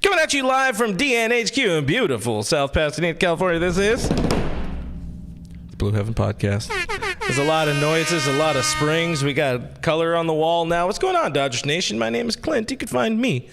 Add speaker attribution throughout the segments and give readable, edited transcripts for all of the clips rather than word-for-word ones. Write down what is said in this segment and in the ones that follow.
Speaker 1: Coming at you live from DNHQ in beautiful South Pasadena, California. This is the Blue Heaven Podcast. There's a lot of noises, a lot of springs. We got color on the wall now. What's going on, Dodgers Nation? My name is Clint. You can find me.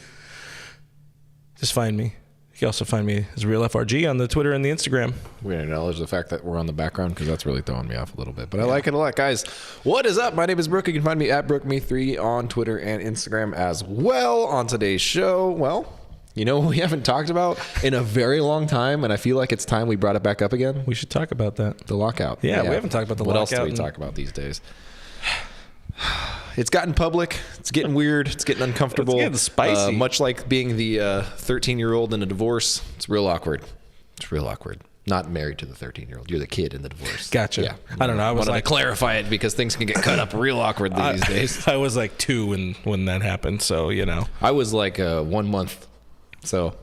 Speaker 1: Just find me. You can also find me as Real FRG on the Twitter and the Instagram.
Speaker 2: We acknowledge the fact that we're on the background because that's really throwing me off a little bit. But I like it a lot. Guys, what is up? My name is Brooke. You can find me at BrookeMe3 on Twitter and Instagram as well. On today's show, well, you know what we haven't talked about in a very long time, and I feel like it's time we brought it back up again?
Speaker 1: We should talk about that.
Speaker 2: The lockout.
Speaker 1: Yeah, we haven't talked about the
Speaker 2: what
Speaker 1: lockout.
Speaker 2: What else do we talk about these days? It's gotten public. It's getting weird. It's getting uncomfortable.
Speaker 1: It's getting spicy.
Speaker 2: Much like being the 13-year-old in a divorce. It's real awkward. It's real awkward. Not married to the 13-year-old. You're the kid in the divorce.
Speaker 1: Gotcha.
Speaker 2: Yeah.
Speaker 1: I don't know. I was
Speaker 2: wanted
Speaker 1: like
Speaker 2: to clarify it because things can get cut up real awkward these days.
Speaker 1: I was like 2 when that happened, so you know.
Speaker 2: I was like 1 month. So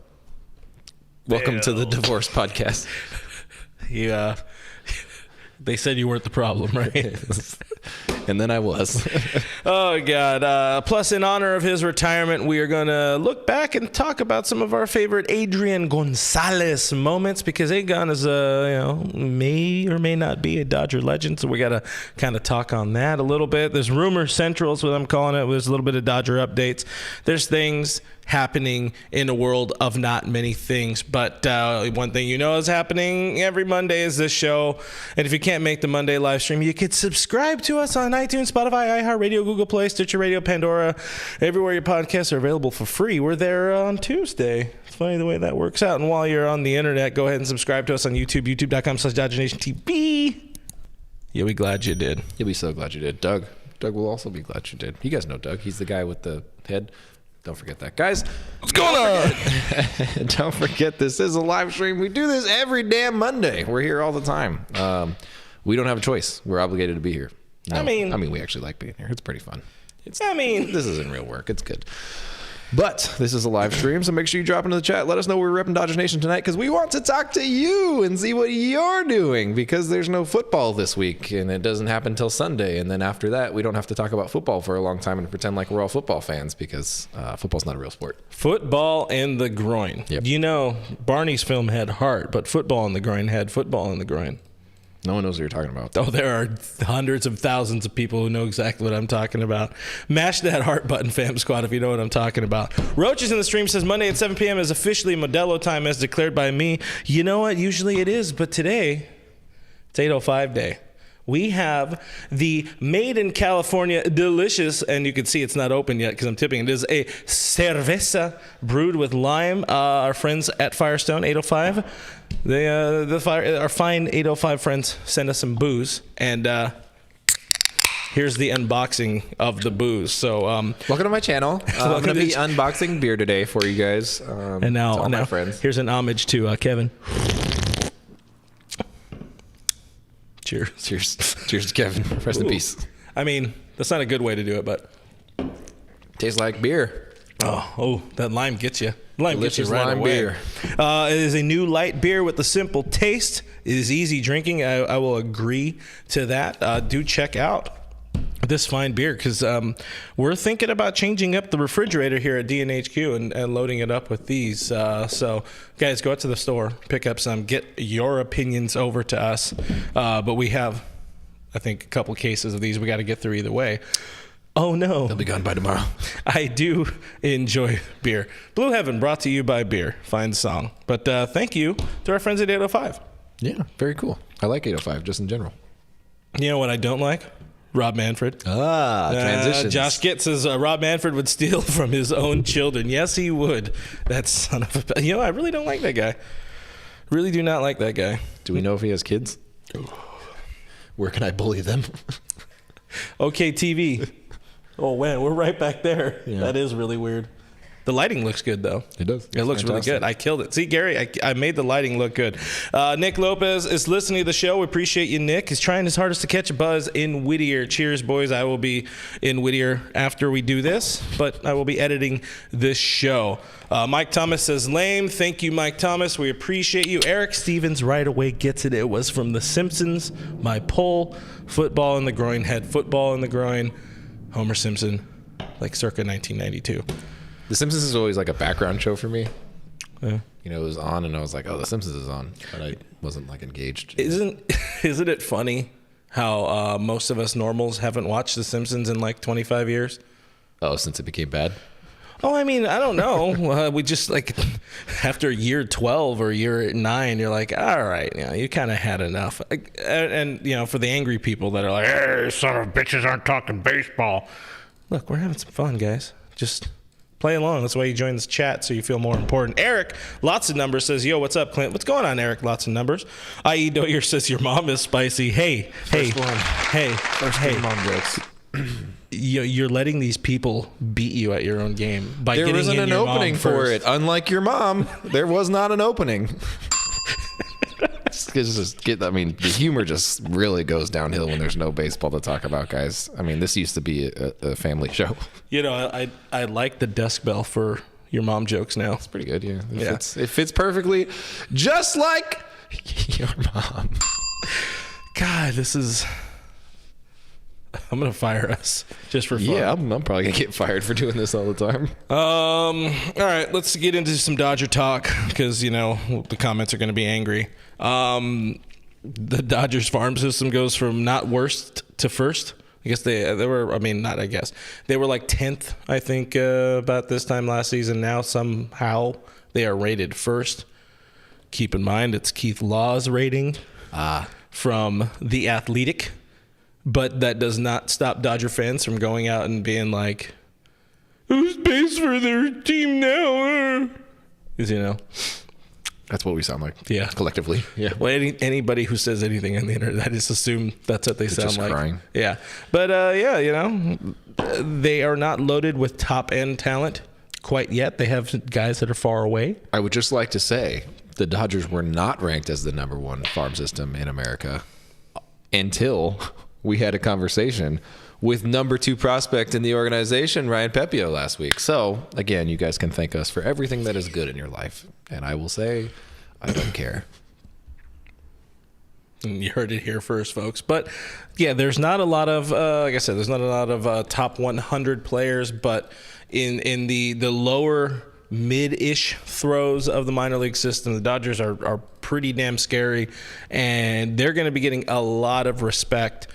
Speaker 2: welcome to the divorce podcast.
Speaker 1: Yeah. They said you weren't the problem, right?
Speaker 2: And then I was.
Speaker 1: Oh, God. Plus, in honor of his retirement, we are going to look back and talk about some of our favorite Adrian Gonzalez moments because A-Gon is, may or may not be a Dodger legend. So we got to kind of talk on that a little bit. There's Rumor Central is what I'm calling it. There's a little bit of Dodger updates. There's things happening in a world of not many things, but one thing you know is happening every Monday is this show, and if you can't make the Monday live stream, you could subscribe to us on iTunes, Spotify, iHeartRadio, Google Play, Stitcher Radio, Pandora, everywhere your podcasts are available for free. We're there on Tuesday. It's funny the way that works out, and while you're on the internet, go ahead and subscribe to us on YouTube, youtube.com/DodgerNationTV. You'll be glad you did.
Speaker 2: You'll be so glad you did. Doug will also be glad you did. You guys know Doug. He's the guy with the head. Don't forget that. Guys,
Speaker 1: what's going on?
Speaker 2: Don't forget, this is a live stream. We do this every damn Monday. We're here all the time. We don't have a choice. We're obligated to be here. No, I mean, we actually like being here. It's pretty fun. This isn't real work. It's good. But this is a live stream, so make sure you drop into the chat. Let us know we're repping Dodgers Nation tonight because we want to talk to you and see what you're doing because there's no football this week, and it doesn't happen until Sunday. And then after that, we don't have to talk about football for a long time and pretend like we're all football fans because football's not a real sport.
Speaker 1: Football in the groin.
Speaker 2: Yep.
Speaker 1: You know, Barney's film had heart, but football in the groin had football in the groin.
Speaker 2: No one knows what you're talking about.
Speaker 1: Oh, there are hundreds of thousands of people who know exactly what I'm talking about. Mash that heart button, fam squad, if you know what I'm talking about. Roach is in the stream, says Monday at 7 p.m. is officially Modelo time as declared by me. You know what? Usually it is, but today, it's 8:05 day. We have the made in California delicious, and you can see it's not open yet because I'm tipping. It is a cerveza brewed with lime. Our friends at Firestone 805, our fine 805 friends send us some booze, and here's the unboxing of the booze. So
Speaker 2: welcome to my channel. I'm going to be unboxing beer today for you guys.
Speaker 1: And now
Speaker 2: my friends.
Speaker 1: Here's an homage to Kevin. Cheers.
Speaker 2: Cheers, Kevin. Rest in peace.
Speaker 1: I mean, that's not a good way to do it, but
Speaker 2: tastes like beer.
Speaker 1: Oh, that lime gets you. Lime
Speaker 2: Delicious
Speaker 1: gets you right
Speaker 2: lime
Speaker 1: away.
Speaker 2: beer.
Speaker 1: It is a new light beer with a simple taste. It is easy drinking. I will agree to that. Do check out this fine beer because we're thinking about changing up the refrigerator here at DNHQ and loading it up with these. So, guys, go out to the store, pick up some, get your opinions over to us. But we have, I think, a couple cases of these we got to get through either way. Oh, no.
Speaker 2: They'll be gone by tomorrow.
Speaker 1: I do enjoy beer. Blue Heaven brought to you by beer. Fine song. But thank you to our friends at 805.
Speaker 2: Yeah, very cool. I like 805 just in general.
Speaker 1: You know what I don't like? Rob Manfred.
Speaker 2: Transitions.
Speaker 1: Josh Gitt says Rob Manfred would steal from his own children. Yes, he would. That son of a... You know, I really don't like that guy. Really do not like that guy.
Speaker 2: Do we know if he has kids? Where can I bully them?
Speaker 1: Okay, TV. Oh, man, we're right back there. Yeah. That is really weird. The lighting looks good, though.
Speaker 2: It does.
Speaker 1: It looks fantastic. Really good. I killed it. See, Gary, I made the lighting look good. Nick Lopez is listening to the show. We appreciate you, Nick. He's trying his hardest to catch a buzz in Whittier. Cheers, boys. I will be in Whittier after we do this, but I will be editing this show. Mike Thomas says, lame. Thank you, Mike Thomas. We appreciate you. Eric Stevens right away gets it. It was from The Simpsons. My poll, football in the groin, head football in the groin. Homer Simpson, like circa 1992.
Speaker 2: The Simpsons is always like a background show for me. Yeah. You know, it was on, and I was like, "Oh, The Simpsons is on," but I wasn't like engaged.
Speaker 1: Isn't it funny how most of us normals haven't watched The Simpsons in like 25 years?
Speaker 2: Oh, since it became bad.
Speaker 1: Oh, I mean, I don't know. We just like after year 12 or year 9, you're like, all right, you kind of had enough. And for the angry people that are like, hey, son of bitches aren't talking baseball. Look, we're having some fun, guys. Just play along. That's why you join this chat, so you feel more important. Eric, lots of numbers, says, yo, what's up, Clint? What's going on, Eric? Lots of numbers. I.E. Doyer says, your mom is spicy. Hey.
Speaker 2: Mom jokes.
Speaker 1: You're letting these people beat you at your own game by
Speaker 2: there
Speaker 1: getting
Speaker 2: wasn't
Speaker 1: in
Speaker 2: an
Speaker 1: your
Speaker 2: opening
Speaker 1: mom
Speaker 2: for
Speaker 1: first.
Speaker 2: it. Unlike your mom, there was not an opening. The humor just really goes downhill when there's no baseball to talk about, guys. I mean, this used to be a family show.
Speaker 1: I like the desk bell for your mom jokes now.
Speaker 2: It's pretty good, yeah. It fits perfectly, just like your mom.
Speaker 1: God, I'm going to fire us just for fun.
Speaker 2: Yeah, I'm probably going to get fired for doing this all the time.
Speaker 1: All right, let's get into some Dodger talk because, the comments are going to be angry. The Dodgers farm system goes from not worst to first. I guess they were like 10th, I think, about this time last season. Now somehow they are rated first. Keep in mind, it's Keith Law's rating from The Athletic. But that does not stop Dodger fans from going out and being like, who's pays for their team now? Because,
Speaker 2: that's what we sound like.
Speaker 1: Yeah.
Speaker 2: Collectively. Yeah.
Speaker 1: Well, anybody who says anything on the internet, I just assume that's what they sound
Speaker 2: just
Speaker 1: like.
Speaker 2: Crying.
Speaker 1: Yeah. But, they are not loaded with top-end talent quite yet. They have guys that are far away.
Speaker 2: I would just like to say the Dodgers were not ranked as the number 1 farm system in America until we had a conversation with number 2 prospect in the organization, Ryan Pepio, last week. So, again, you guys can thank us for everything that is good in your life. And I will say, I don't care.
Speaker 1: You heard it here first, folks. But, yeah, there's not a lot of, like I said, there's not a lot of top 100 players. But in the lower mid-ish throws of the minor league system, the Dodgers are pretty damn scary. And they're going to be getting a lot of respect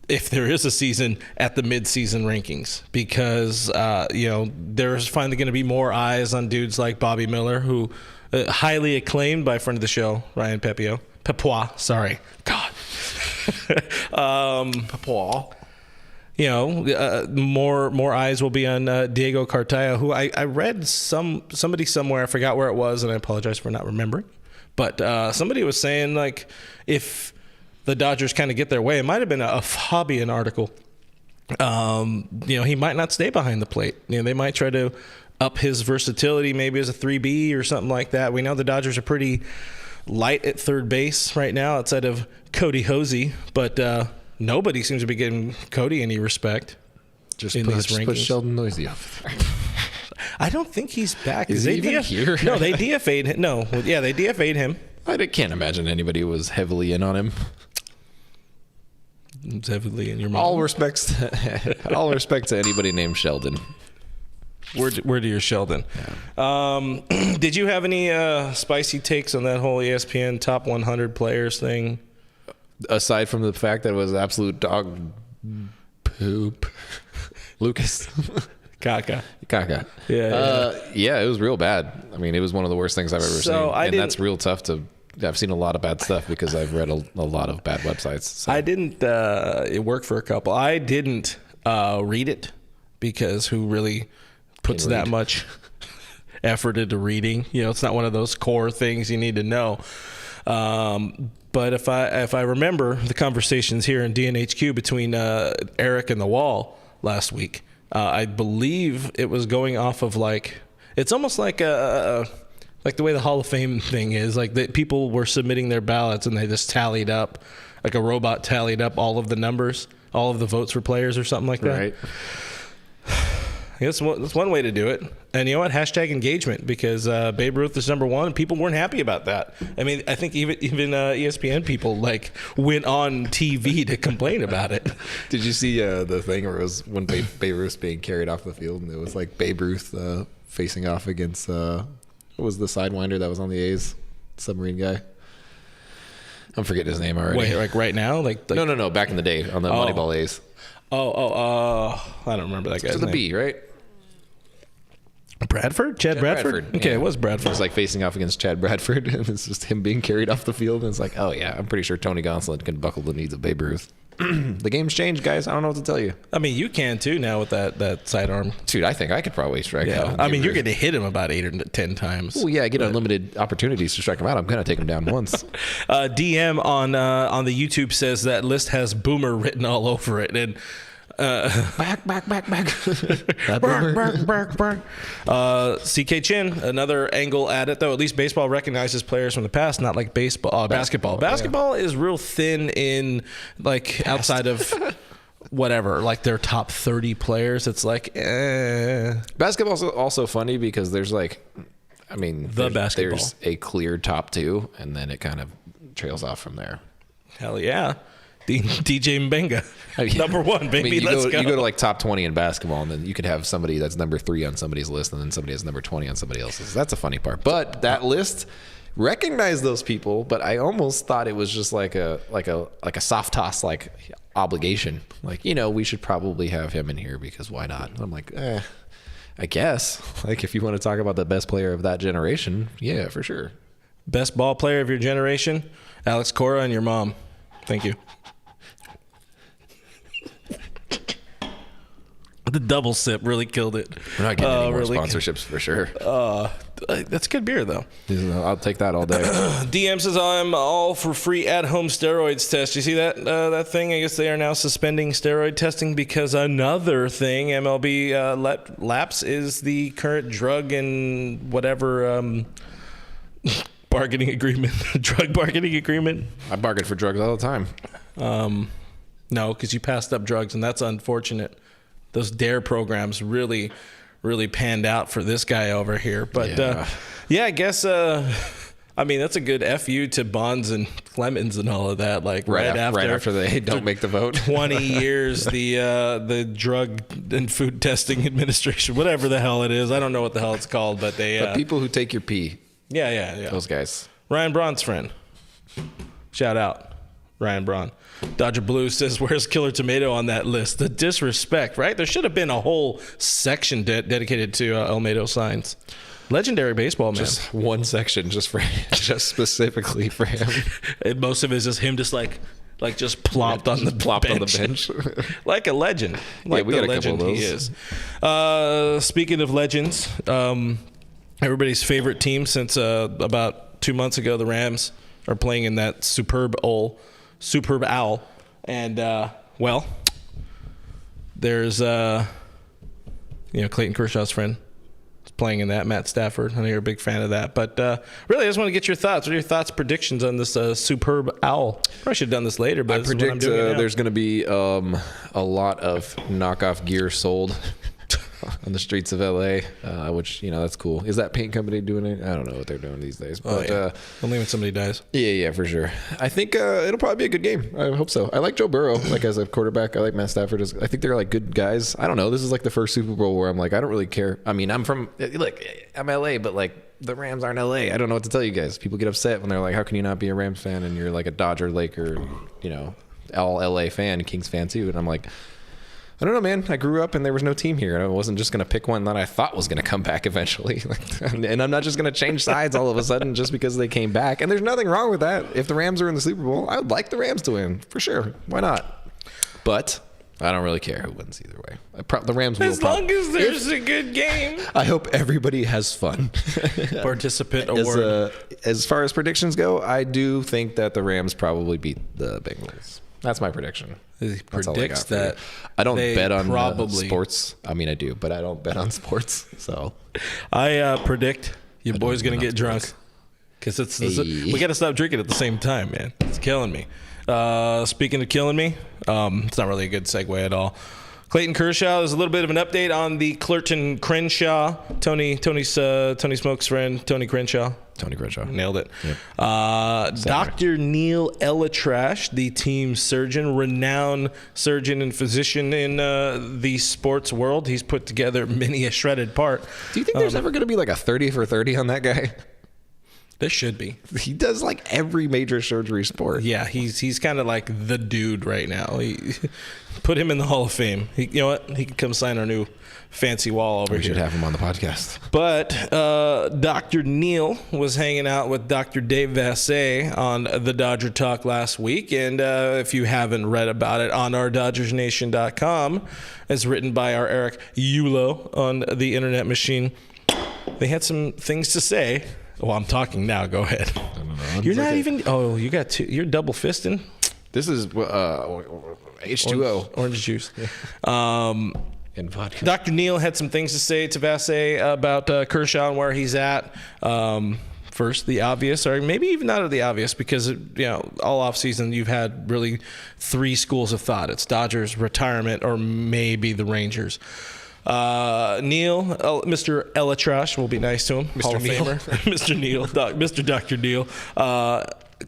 Speaker 1: if there is a season at the mid-season rankings, because there's finally going to be more eyes on dudes like Bobby Miller, who highly acclaimed by a friend of the show, Ryan Pepois, sorry, God,
Speaker 2: Pepois.
Speaker 1: More eyes will be on Diego Cartaya, who I read somebody somewhere, I forgot where it was, and I apologize for not remembering, but somebody was saying like if the Dodgers kind of get their way, it might have been a Fabian article. He might not stay behind the plate. They might try to up his versatility, maybe as a 3B or something like that. We know the Dodgers are pretty light at third base right now outside of Cody Hosey, but nobody seems to be giving Cody any respect.
Speaker 2: Just put Sheldon Noisy up there.
Speaker 1: I don't think he's back.
Speaker 2: Is he even here?
Speaker 1: No, they DFA'd him. No, yeah, they DFA'd him.
Speaker 2: I can't imagine anybody was heavily in on him.
Speaker 1: It's heavily in your mom.
Speaker 2: All respect to anybody named Sheldon.
Speaker 1: Word to your Sheldon. Yeah. Did you have any spicy takes on that whole ESPN top 100 players thing?
Speaker 2: Aside from the fact that it was absolute dog poop. Lucas.
Speaker 1: Caca.
Speaker 2: Yeah, it was real bad. I mean, it was one of the worst things I've ever seen. And that's real tough to... I've seen a lot of bad stuff because I've read a lot of bad websites. So.
Speaker 1: I didn't... it worked for a couple. I didn't read it because who really puts that much effort into reading? It's not one of those core things you need to know. But if I remember the conversations here in DNHQ between Eric and the Wall last week, I believe it was going off of it's almost like the way the Hall of Fame thing is, that people were submitting their ballots and they just tallied up, like a robot tallied up all of the numbers, all of the votes for players or something like that.
Speaker 2: Right.
Speaker 1: I guess that's one way to do it. And you know what? Hashtag engagement, because Babe Ruth is number 1. People weren't happy about that. I mean, I think even ESPN people went on TV to complain about it.
Speaker 2: Did you see the thing where it was when Babe Ruth's being carried off the field and it was Babe Ruth facing off against What was the sidewinder that was on the A's? Submarine guy. I'm forgetting his name already.
Speaker 1: Wait, like right now? Like
Speaker 2: No. Back in the day on the Moneyball A's.
Speaker 1: I don't remember that guy's
Speaker 2: To the
Speaker 1: name.
Speaker 2: B, right?
Speaker 1: Bradford? Chad Bradford? Okay, it was Bradford.
Speaker 2: It's like facing off against Chad Bradford, and it's just him being carried off the field. And it's like, oh yeah, I'm pretty sure Tony Gonsolin can buckle the knees of Babe Ruth. The game's changed, guys. I don't know what to tell you.
Speaker 1: I mean, you can too now with that sidearm.
Speaker 2: Dude, I think I could probably strike out.
Speaker 1: I mean, you're going to hit him about 8 or 10 times.
Speaker 2: Oh yeah, I get unlimited opportunities to strike him out. I'm going to take him down once.
Speaker 1: DM on the YouTube says that list has Boomer written all over it, and
Speaker 2: back.
Speaker 1: CK Chin, another angle at it though. At least baseball recognizes players from the past, not like basketball. Basketball is real thin in like outside of whatever, like their top 30 players. It's like
Speaker 2: Basketball's also funny because there's like, I mean, there's a clear top 2, and then it kind of trails off from there.
Speaker 1: Hell yeah. DJ Mbenga, number 1, baby.
Speaker 2: I mean,
Speaker 1: Let's go.
Speaker 2: You go to like top 20 in basketball, and then you could have somebody that's number 3 on somebody's list, and then somebody that's number 20 on somebody else's. That's a funny part. But that list recognized those people, but I almost thought it was just like a soft toss, like obligation. Like, we should probably have him in here because why not? And I'm like, I guess. Like, if you want to talk about the best player of that generation, yeah, for sure.
Speaker 1: Best ball player of your generation, Alex Cora and your mom. Thank you. The double sip really killed it.
Speaker 2: We're not getting any more sponsorships for sure.
Speaker 1: That's good beer, though.
Speaker 2: I'll take that all day.
Speaker 1: DM says, I'm all for free at-home steroids test. You see that thing? I guess they are now suspending steroid testing because another thing, MLB lapse, is the current drug and whatever bargaining agreement, drug bargaining agreement.
Speaker 2: I bargain for drugs all the time.
Speaker 1: No, because you passed up drugs, and that's unfortunate. Those DARE programs really, really panned out for this guy over here. But, I guess, I mean, that's a good FU to Bonds and Clemens and all of that. Like right after
Speaker 2: they don't make the vote.
Speaker 1: 20 years, the Drug and Food Testing Administration, whatever the hell it is. I don't know what the hell it's called, but they...
Speaker 2: the people who take your pee.
Speaker 1: Yeah.
Speaker 2: Those guys.
Speaker 1: Ryan Braun's friend. Shout out, Ryan Braun. Dodger Blue says, where's Killer Tomato on that list? The disrespect, right? There should have been a whole section dedicated to Olmedo signs. Legendary baseball man.
Speaker 2: Just one section just specifically for him.
Speaker 1: And most of it is just him just plopped on the bench. Like a legend. Like
Speaker 2: we got
Speaker 1: the
Speaker 2: a couple
Speaker 1: legend
Speaker 2: of those.
Speaker 1: He is. Speaking of legends, everybody's favorite team since about 2 months ago, the Rams are playing in that Superb Owl. And, there's, Clayton Kershaw's friend is playing in that, Matt Stafford. I know you're a big fan of that. But really, I just want to get your thoughts. What are your thoughts, predictions on this Superb Owl? Probably should have done this later, but
Speaker 2: I predict there's going to be a lot of knockoff gear sold on the streets of LA, which, that's cool. Is that paint company doing it? I don't know what they're doing these days. But
Speaker 1: only when somebody dies.
Speaker 2: Yeah, for sure. I think it'll probably be a good game. I hope so. I like Joe Burrow, as a quarterback. I like Matt Stafford. I think they're good guys. I don't know. This is the first Super Bowl where I'm I don't really care. I mean, I'm LA, but the Rams aren't LA. I don't know what to tell you guys. People get upset when they're like, how can you not be a Rams fan and you're a Dodger, Laker, all LA fan, Kings fan too. And I'm like, I don't know, man. I grew up and there was no team here. I wasn't just going to pick one that I thought was going to come back eventually. And I'm not just going to change sides all of a sudden just because they came back. And there's nothing wrong with that. If the Rams are in the Super Bowl, I would like the Rams to win, for sure. Why not? But I don't really care who wins either way. The Rams will.
Speaker 1: As long as there's a good game.
Speaker 2: I hope everybody has fun.
Speaker 1: Participant award.
Speaker 2: As far as predictions go, I do think that the Rams probably beat the Bengals. That's my prediction.
Speaker 1: He predicts that.
Speaker 2: I don't bet on sports. I mean, I do, but I don't bet on sports. So
Speaker 1: I predict your boy's going to get drunk because we got to stop drinking at the same time, man. It's killing me. Speaking of killing me, it's not really a good segue at all. Clayton Kershaw, there's a little bit of an update on the Clayton Kershaw, Tony Smoke's friend, Tony Crenshaw.
Speaker 2: Tony Crenshaw.
Speaker 1: Nailed it.
Speaker 2: Yep.
Speaker 1: Dr. Neil Elatrash, the team's surgeon, renowned surgeon and physician in the sports world. He's put together many a shredded part.
Speaker 2: Do you think there's ever going to be like a 30 for 30 on that guy?
Speaker 1: There should be.
Speaker 2: He does like every major surgery sport.
Speaker 1: Yeah, he's kind of like the dude right now. Put him in the Hall of Fame. You know what? He can come sign our new fancy wall over here.
Speaker 2: We should have him on the podcast.
Speaker 1: But Dr. Neil was hanging out with Dr. Dave Vassay on the Dodger Talk last week. And if you haven't read about it, on our DodgersNation.com, it's written by our Eric Yulo on the internet machine. They had some things to say. Well, I'm talking now. Go ahead. You're not even. Oh, you got two. You're double fisting.
Speaker 2: This is H2O.
Speaker 1: Orange juice.
Speaker 2: And vodka.
Speaker 1: Dr. Neil had some things to say to Vassay about Kershaw and where he's at. First, the obvious, or maybe even not the obvious, because all offseason you've had really three schools of thought. It's Dodgers, retirement, or maybe the Rangers. Neil, Mr. Elatrash, will be nice to him. Hall of Famer. Mr. Neil, Mr. Dr. Neil.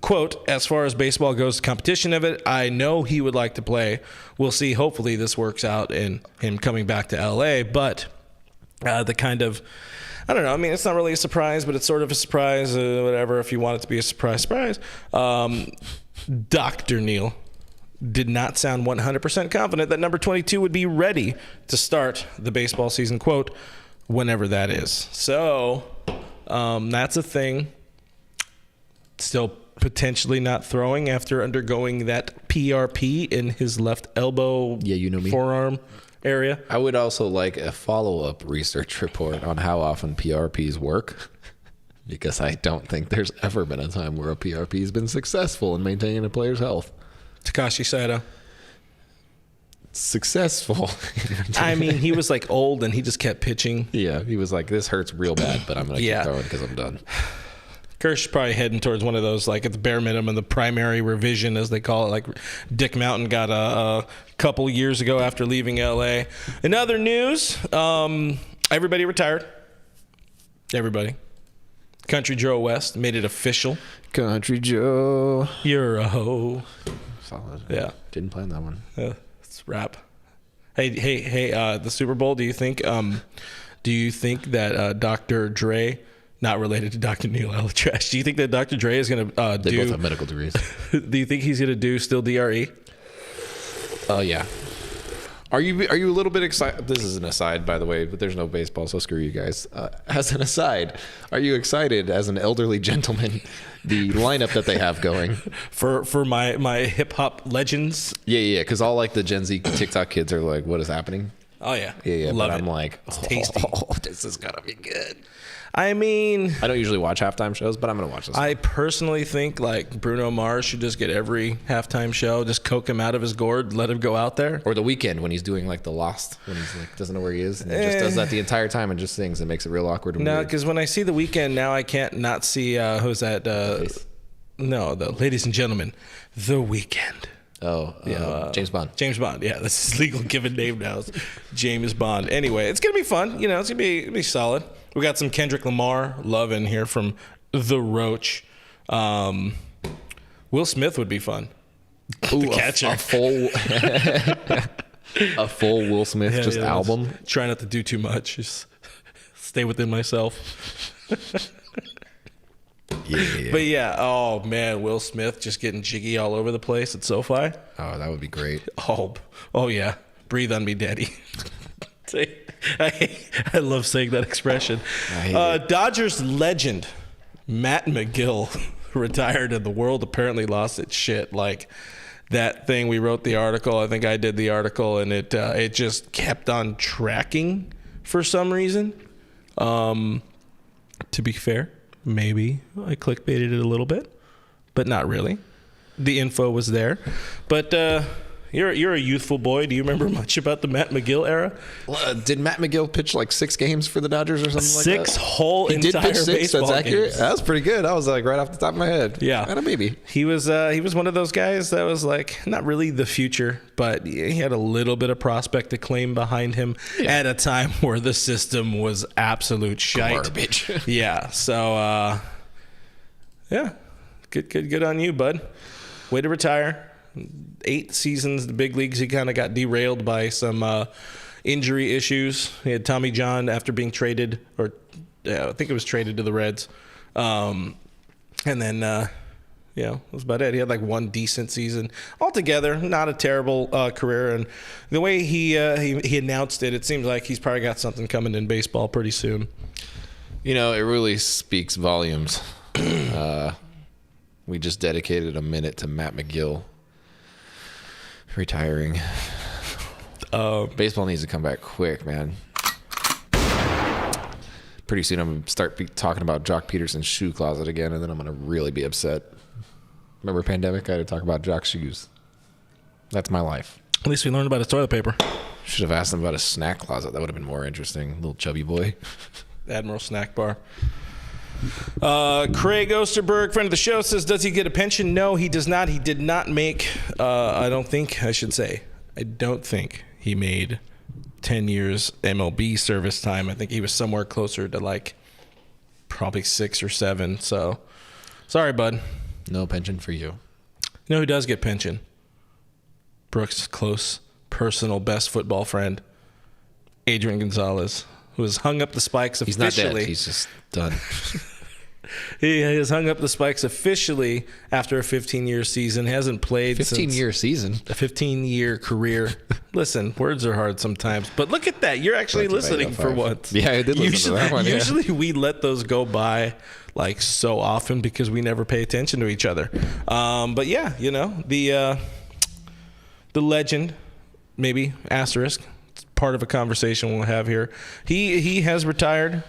Speaker 1: Quote, as far as baseball goes, competition of it, I know he would like to play. We'll see. Hopefully this works out in him coming back to L.A. But the kind of, I don't know. I mean, it's not really a surprise, but it's sort of a surprise, whatever, if you want it to be a surprise. Dr. Neil did not sound 100% confident that number 22 would be ready to start the baseball season, quote, whenever that is. So that's a thing. Still potentially not throwing after undergoing that PRP in his left elbow, forearm area.
Speaker 2: I would also like a follow-up research report on how often PRPs work, because I don't think there's ever been a time where a PRP has been successful in maintaining a player's health.
Speaker 1: Takashi Saito.
Speaker 2: Successful.
Speaker 1: I mean, he was like old and he just kept pitching.
Speaker 2: Yeah, he was like, this hurts real bad, but I'm going to keep throwing because I'm done.
Speaker 1: Kirsch is probably heading towards one of those, like at the bare minimum, the primary revision, as they call it, like Dick Mountain got a couple years ago after leaving L.A. In other news, everybody retired. Everybody. Country Joe West made it official.
Speaker 2: Country Joe.
Speaker 1: You're a hoe.
Speaker 2: Solid.
Speaker 1: Yeah.
Speaker 2: Didn't plan that one.
Speaker 1: It's rap. Hey, the Super Bowl, do you think that Dr. Dre, not related to Dr. Neil Elatrash, do you think that Dr. Dre is going to
Speaker 2: They both have medical degrees.
Speaker 1: Do you think he's going to do still DRE?
Speaker 2: Oh, yeah. Are you a little bit excited? This is an aside, by the way, but there's no baseball, so screw you guys. As an aside, are you excited as an elderly gentleman, the lineup that they have going?
Speaker 1: For my hip-hop legends?
Speaker 2: Yeah, because all like the Gen Z TikTok kids are like, what is happening?
Speaker 1: Oh, yeah.
Speaker 2: Yeah,
Speaker 1: Love
Speaker 2: but
Speaker 1: it.
Speaker 2: I'm like,
Speaker 1: it's tasty.
Speaker 2: This is going to be good.
Speaker 1: I mean,
Speaker 2: I don't usually watch halftime shows, but I'm going to watch this one.
Speaker 1: I personally think like Bruno Mars should just get every halftime show, just coke him out of his gourd, let him go out there.
Speaker 2: Or The Weeknd when he's doing like the Lost, when he's like doesn't know where he is, and he just does that the entire time and just sings. It makes it real awkward. And
Speaker 1: No,
Speaker 2: weird.
Speaker 1: because when I see The Weeknd now, I can't not see who's that? Ladies and gentlemen, The Weeknd.
Speaker 2: James Bond.
Speaker 1: James Bond, yeah, that's his legal given name now. It's James Bond. Anyway, it's gonna be fun. It's gonna be solid. We got some Kendrick Lamar love in here from The Roach. Will Smith would be fun.
Speaker 2: Ooh,
Speaker 1: the catcher.
Speaker 2: A full Will Smith album.
Speaker 1: Try not to do too much. Just stay within myself.
Speaker 2: Yeah.
Speaker 1: But yeah, oh man, Will Smith just getting jiggy all over the place at SoFi.
Speaker 2: Oh, that would be great.
Speaker 1: Oh yeah. Breathe on me, daddy. I love saying that expression. Dodgers legend Matt McGill retired, and the world apparently lost its shit. Like that thing, we wrote the article. I think I did the article, and it just kept on tracking for some reason. To be fair, maybe I clickbaited it a little bit, but not really. The info was there, but You're a youthful boy. Do you remember much about the Matt McGill era?
Speaker 2: Did Matt McGill pitch like 6 games for the Dodgers or something like that?
Speaker 1: 6 whole
Speaker 2: he
Speaker 1: entire
Speaker 2: did pitch 6,
Speaker 1: baseball
Speaker 2: that's accurate.
Speaker 1: games.
Speaker 2: That was pretty good. I was like right off the top of my head.
Speaker 1: Yeah.
Speaker 2: And a baby.
Speaker 1: He was one of those guys that was like not really the future, but he had a little bit of prospect acclaim behind him at a time where the system was absolute shite.
Speaker 2: Garbage.
Speaker 1: Yeah. So, yeah. Good on you, bud. Way to retire. 8 seasons, the big leagues. He kind of got derailed by some injury issues. He had Tommy John after being traded, or I think it was traded to the Reds. And then, that was about it. He had like 1 decent season. Altogether, not a terrible career. And the way he announced it, it seems like he's probably got something coming in baseball pretty soon.
Speaker 2: It really speaks volumes. We just dedicated a minute to Matt McGill retiring. Baseball needs to come back quick, man. Pretty soon I'm going to start talking about Jock Peterson's shoe closet again, and then I'm going to really be upset. Remember pandemic? I had to talk about Jock's shoes. That's my life.
Speaker 1: At least we learned about his toilet paper.
Speaker 2: Should have asked him about his snack closet. That would have been more interesting. Little chubby boy.
Speaker 1: Admiral Snack Bar. Craig Osterberg, friend of the show, says, does he get a pension? No, he does not. He did not make, I don't think he made 10 years MLB service time. I think he was somewhere closer to like probably 6 or 7. So sorry, bud.
Speaker 2: No pension for you.
Speaker 1: You know who does get pension? Brooks' close personal best football friend, Adrian Gonzalez, who has hung up the spikes officially.
Speaker 2: He's not dead. He's just done.
Speaker 1: He has hung up the spikes officially after a 15-year season. Hasn't played
Speaker 2: 15-year season?
Speaker 1: A 15-year career. Listen, words are hard sometimes. But look at that. You're actually listening for once.
Speaker 2: Yeah, I did listen to that one.
Speaker 1: Usually we let those go by like so often because we never pay attention to each other. But yeah, the legend, maybe, asterisk, it's part of a conversation we'll have here. He has retired.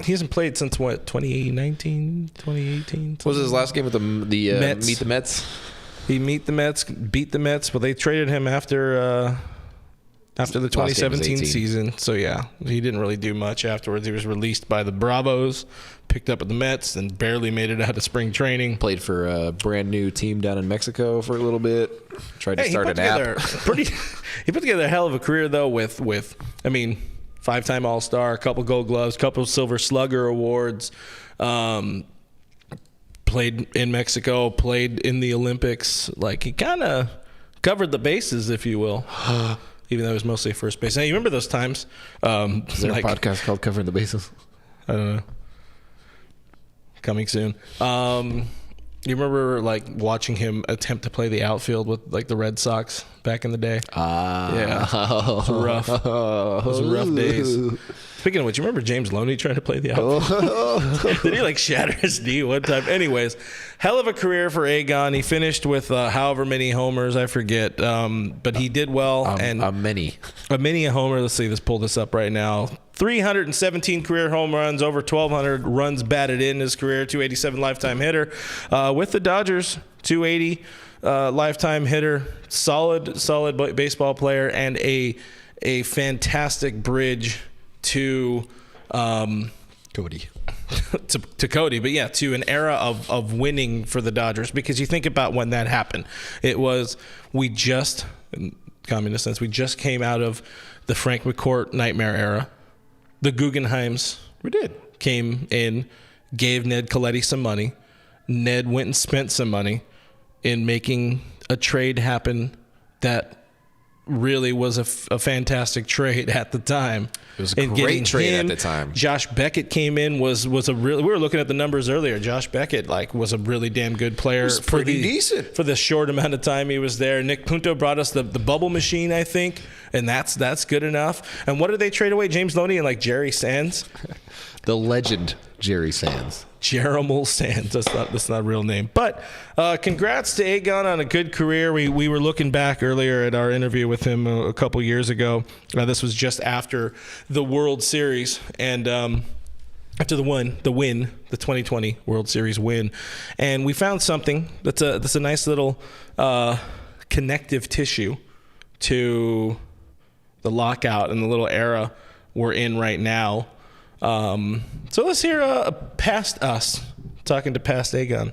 Speaker 1: He hasn't played since, 2019, 2018?
Speaker 2: What was his last game with the
Speaker 1: Mets?
Speaker 2: Meet the Mets?
Speaker 1: He beat the Mets, but they traded him after the 2017 season. So, yeah, he didn't really do much afterwards. He was released by the Bravos, picked up at the Mets, and barely made it out of spring training.
Speaker 2: Played for a brand new team down in Mexico for a little bit. Tried to start an app.
Speaker 1: He put together a hell of a career, though, with 5-time All-Star, a couple Gold Gloves, a couple Silver Slugger awards, played in Mexico, played in the Olympics. Like, he kind of covered the bases, if you will, even though it was mostly first base. Now, you remember those times?
Speaker 2: Is there a podcast called Covering the Bases?
Speaker 1: I don't know. Coming soon. You remember watching him attempt to play the outfield with the Red Sox back in the day? Yeah. It was rough. Those were rough days. Speaking of which, you remember James Loney trying to play the outfield? Did he shatter his knee one time? Anyways, hell of a career for A-Gon. He finished with however many homers, I forget. But he did well.
Speaker 2: A many
Speaker 1: homer. Let's see. Let's pull this up right now. 317 career home runs, over 1,200 runs batted in his career, 287 lifetime hitter. With the Dodgers, 280 lifetime hitter, solid baseball player, and a fantastic bridge to
Speaker 2: Cody.
Speaker 1: to Cody, but yeah, to an era of winning for the Dodgers, because you think about when that happened. It was, in communist sense, we just came out of the Frank McCourt nightmare era. The Guggenheims came in, gave Ned Coletti some money. Ned went and spent some money in making a trade happen that really was a fantastic trade at the time.
Speaker 2: It was a great trade at the time.
Speaker 1: Josh Beckett came in, was a really, we were looking at the numbers earlier. Josh Beckett was a really damn good player.
Speaker 2: Was pretty decent
Speaker 1: for the short amount of time he was there. Nick Punto brought us the bubble machine, I think, and that's good enough. And what did they trade away? James Loney and Jerry Sands?
Speaker 2: The legend Jerry Sands.
Speaker 1: Jeremal Sands. That's not a real name. But congrats to A-Gon on a good career. We were looking back earlier at our interview with him a couple years ago. This was just after the World Series, and after the 2020 World Series win. And we found something that's a nice little connective tissue to the lockout and the little era we're in right now. So let's hear past us talking to past A-Gon.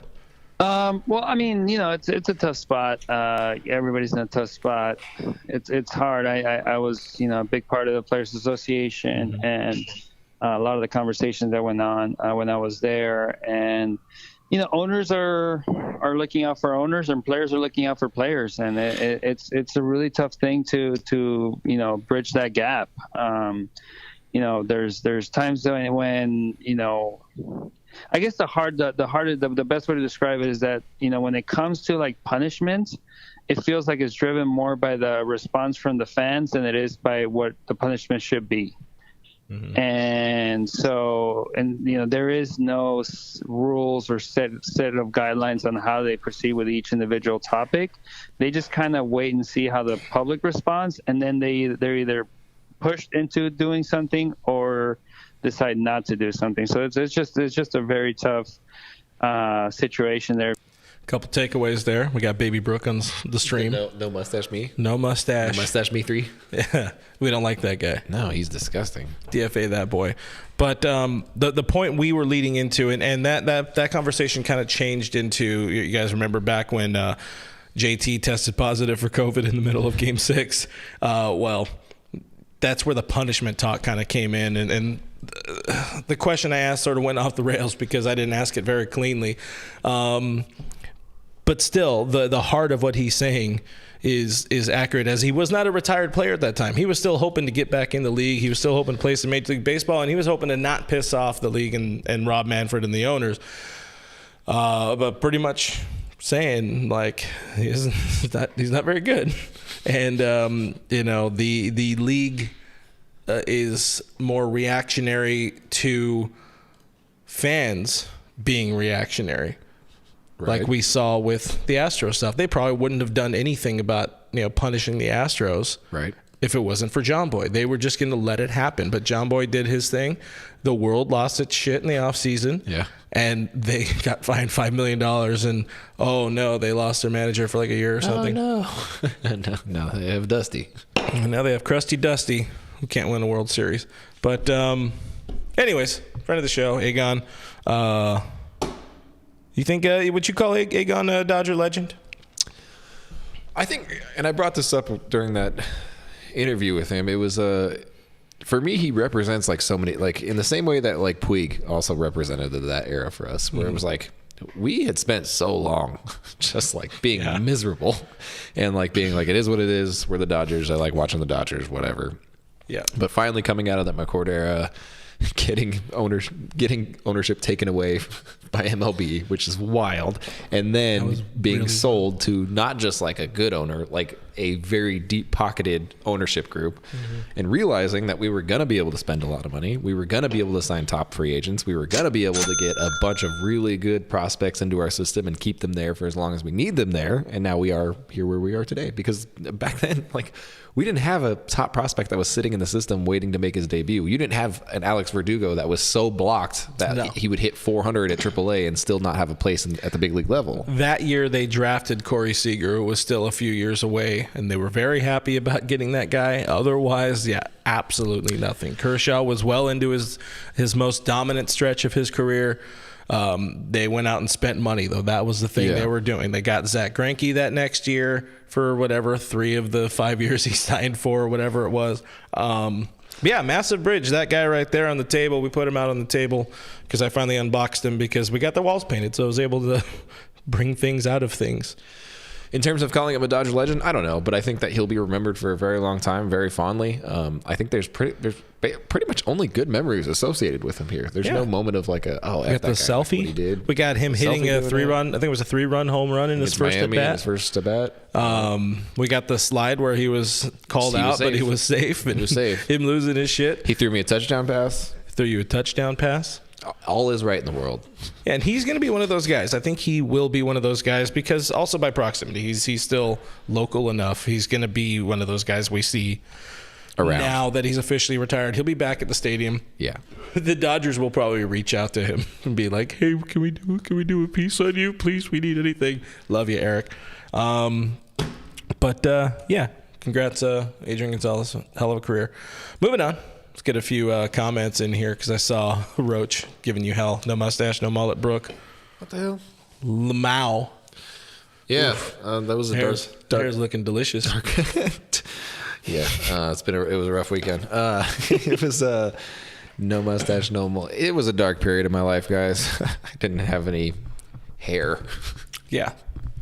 Speaker 3: Well, I mean, it's a tough spot. Everybody's in a tough spot. It's hard. I was, a big part of the Players Association, and a lot of the conversations that went on when I was there. And, owners are looking out for owners, and players are looking out for players. And it's a really tough thing to bridge that gap. There's times when I guess the best way to describe it is that, when it comes to like punishment, it feels like it's driven more by the response from the fans than it is by what the punishment should be. Mm-hmm. And so, there is no rules or set of guidelines on how they proceed with each individual topic. They just kind of wait and see how the public responds, and then they're either pushed into doing something or decide not to do something. So it's just a very tough situation there.
Speaker 1: Couple takeaways there. We got Baby Brooke on the stream.
Speaker 2: No mustache me.
Speaker 1: No mustache.
Speaker 2: No mustache me 3.
Speaker 1: Yeah, we don't like that guy.
Speaker 2: No, he's disgusting.
Speaker 1: DFA that boy. But the point we were leading into, and that conversation kind of changed into, you guys remember back when JT tested positive for COVID in the middle of Game 6. Well, that's where the punishment talk kind of came in, and the question I asked sort of went off the rails because I didn't ask it very cleanly. But still, the heart of what he's saying is accurate, as he was not a retired player at that time. He was still hoping to get back in the league. He was still hoping to play some Major League Baseball, and he was hoping to not piss off the league and Rob Manfred and the owners. But pretty much saying, like, he's not very good. And, the league is more reactionary to fans being reactionary. Right. Like we saw with the Astros stuff. They probably wouldn't have done anything about, punishing the Astros.
Speaker 2: Right.
Speaker 1: If it wasn't for John Boy. They were just going to let it happen. But John Boy did his thing. The world lost its shit in the offseason.
Speaker 2: Yeah.
Speaker 1: And they got fined $5 million. And, oh, no, they lost their manager for like a year or something.
Speaker 2: Oh, no. No, they have Dusty.
Speaker 1: And now they have Crusty Dusty, who can't win a World Series. But anyways, friend of the show, A-Gon. You think, would you call A-Gon a Dodger legend?
Speaker 2: I think, and I brought this up during that interview with him, it was, for me, he represents like so many, like in the same way that like Puig also represented that era for us, where it was like, we had spent so long just like being miserable and like being like, it is what it is. We're the Dodgers. I like watching the Dodgers, whatever. Yeah. But finally coming out of that McCord era, getting ownership taken away by MLB, which is wild, and then being really sold to not just like a good owner, like a very deep-pocketed ownership group, and realizing that we were going to be able to spend a lot of money, we were going to be able to sign top free agents, we were going to be able to get a bunch of really good prospects into our system and keep them there for as long as we need them there, and now we are here where we are today. Because back then, like, we didn't have a top prospect that was sitting in the system waiting to make his debut. You didn't have an Alex Verdugo that was so blocked that he would hit 400 at AAA and still not have a place at the big league level.
Speaker 1: That year they drafted Corey Seager, who was still a few years away, and they were very happy about getting that guy. Otherwise, absolutely nothing. Kershaw was well into his most dominant stretch of his career. They went out and spent money, though. That was the thing they were doing. They got Zach Greinke that next year for whatever, 3 of the 5 years he signed for, whatever it was. Massive bridge. That guy right there on the table. We put him out on the table because I finally unboxed him because we got the walls painted, so I was able to bring things out of things.
Speaker 2: In terms of calling him a Dodger legend, I don't know, but I think that he'll be remembered for a very long time, very fondly. I think there's pretty much only good memories associated with him here. There's no moment of like we got
Speaker 1: the selfie.
Speaker 2: What he did.
Speaker 1: We got him hitting a 3-run. I think it was a 3-run home run in his first at bat. We got the slide where he was called out, but he was safe. And he was safe. Him losing his shit.
Speaker 2: He threw me a touchdown pass.
Speaker 1: Threw you a touchdown pass.
Speaker 2: All is right in the world.
Speaker 1: Yeah, and he's going to be one of those guys. I think he will be one of those guys because also by proximity, he's still local enough. He's going to be one of those guys we see around now that he's officially retired. He'll be back at the stadium.
Speaker 2: Yeah,
Speaker 1: the Dodgers will probably reach out to him and be like, "Hey, can we do a piece on you, please? We need anything. Love you, Eric." But yeah, congrats, Adrian Gonzalez. Hell of a career. Moving on. Let's get a few comments in here because I saw Roach giving you hell. No mustache, no mullet, Brooke.
Speaker 2: What the hell?
Speaker 1: Lamau.
Speaker 2: Yeah, that was a
Speaker 1: hair's looking delicious.
Speaker 2: Yeah, it was a rough weekend. It was no mustache, no mullet. It was a dark period of my life, guys. I didn't have any hair.
Speaker 1: Yeah,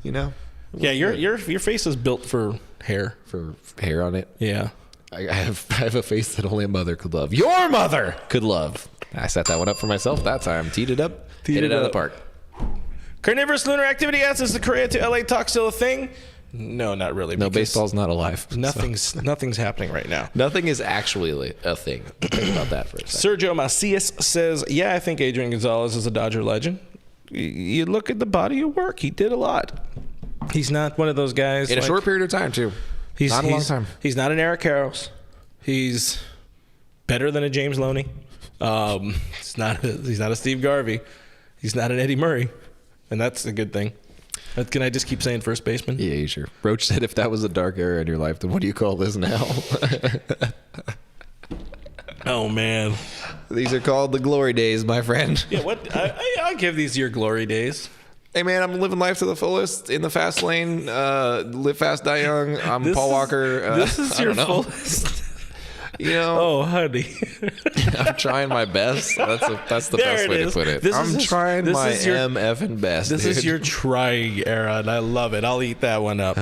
Speaker 2: you know.
Speaker 1: Yeah, your face is built for hair.
Speaker 2: For hair on it.
Speaker 1: Yeah.
Speaker 2: I have a face that only a mother could love. Your mother could love. I set that one up for myself that time. Teed it up. Hit it out of the park.
Speaker 1: Carnivorous lunar activity asks, is the Korea to LA talk still a thing? No, not really.
Speaker 2: No, baseball's not alive.
Speaker 1: Nothing's happening right now.
Speaker 2: Nothing is actually a thing. Think about that for a second.
Speaker 1: Sergio Macias says, yeah, I think Adrian Gonzalez is a Dodger legend. You look at the body of work. He did a lot. He's not one of those guys.
Speaker 2: In a short period of time, too. Not a long time.
Speaker 1: He's not an Eric Karros. He's better than a James Loney. He's not a Steve Garvey. He's not an Eddie Murray. And that's a good thing. Can I just keep saying first baseman?
Speaker 2: Yeah, sure. Roach said if that was a dark era in your life, then what do you call this now?
Speaker 1: Oh, man.
Speaker 2: These are called the glory days, my friend.
Speaker 1: Yeah, I'll give these your glory days.
Speaker 2: Hey, man, I'm living life to the fullest in the fast lane. Live fast, die young. I'm Paul Walker.
Speaker 1: This is your fullest.
Speaker 2: You know,
Speaker 1: oh, honey.
Speaker 2: I'm trying my best. That's the best way to put it. I'm trying my MFing best.
Speaker 1: This is your trying era, and I love it. I'll eat that one up.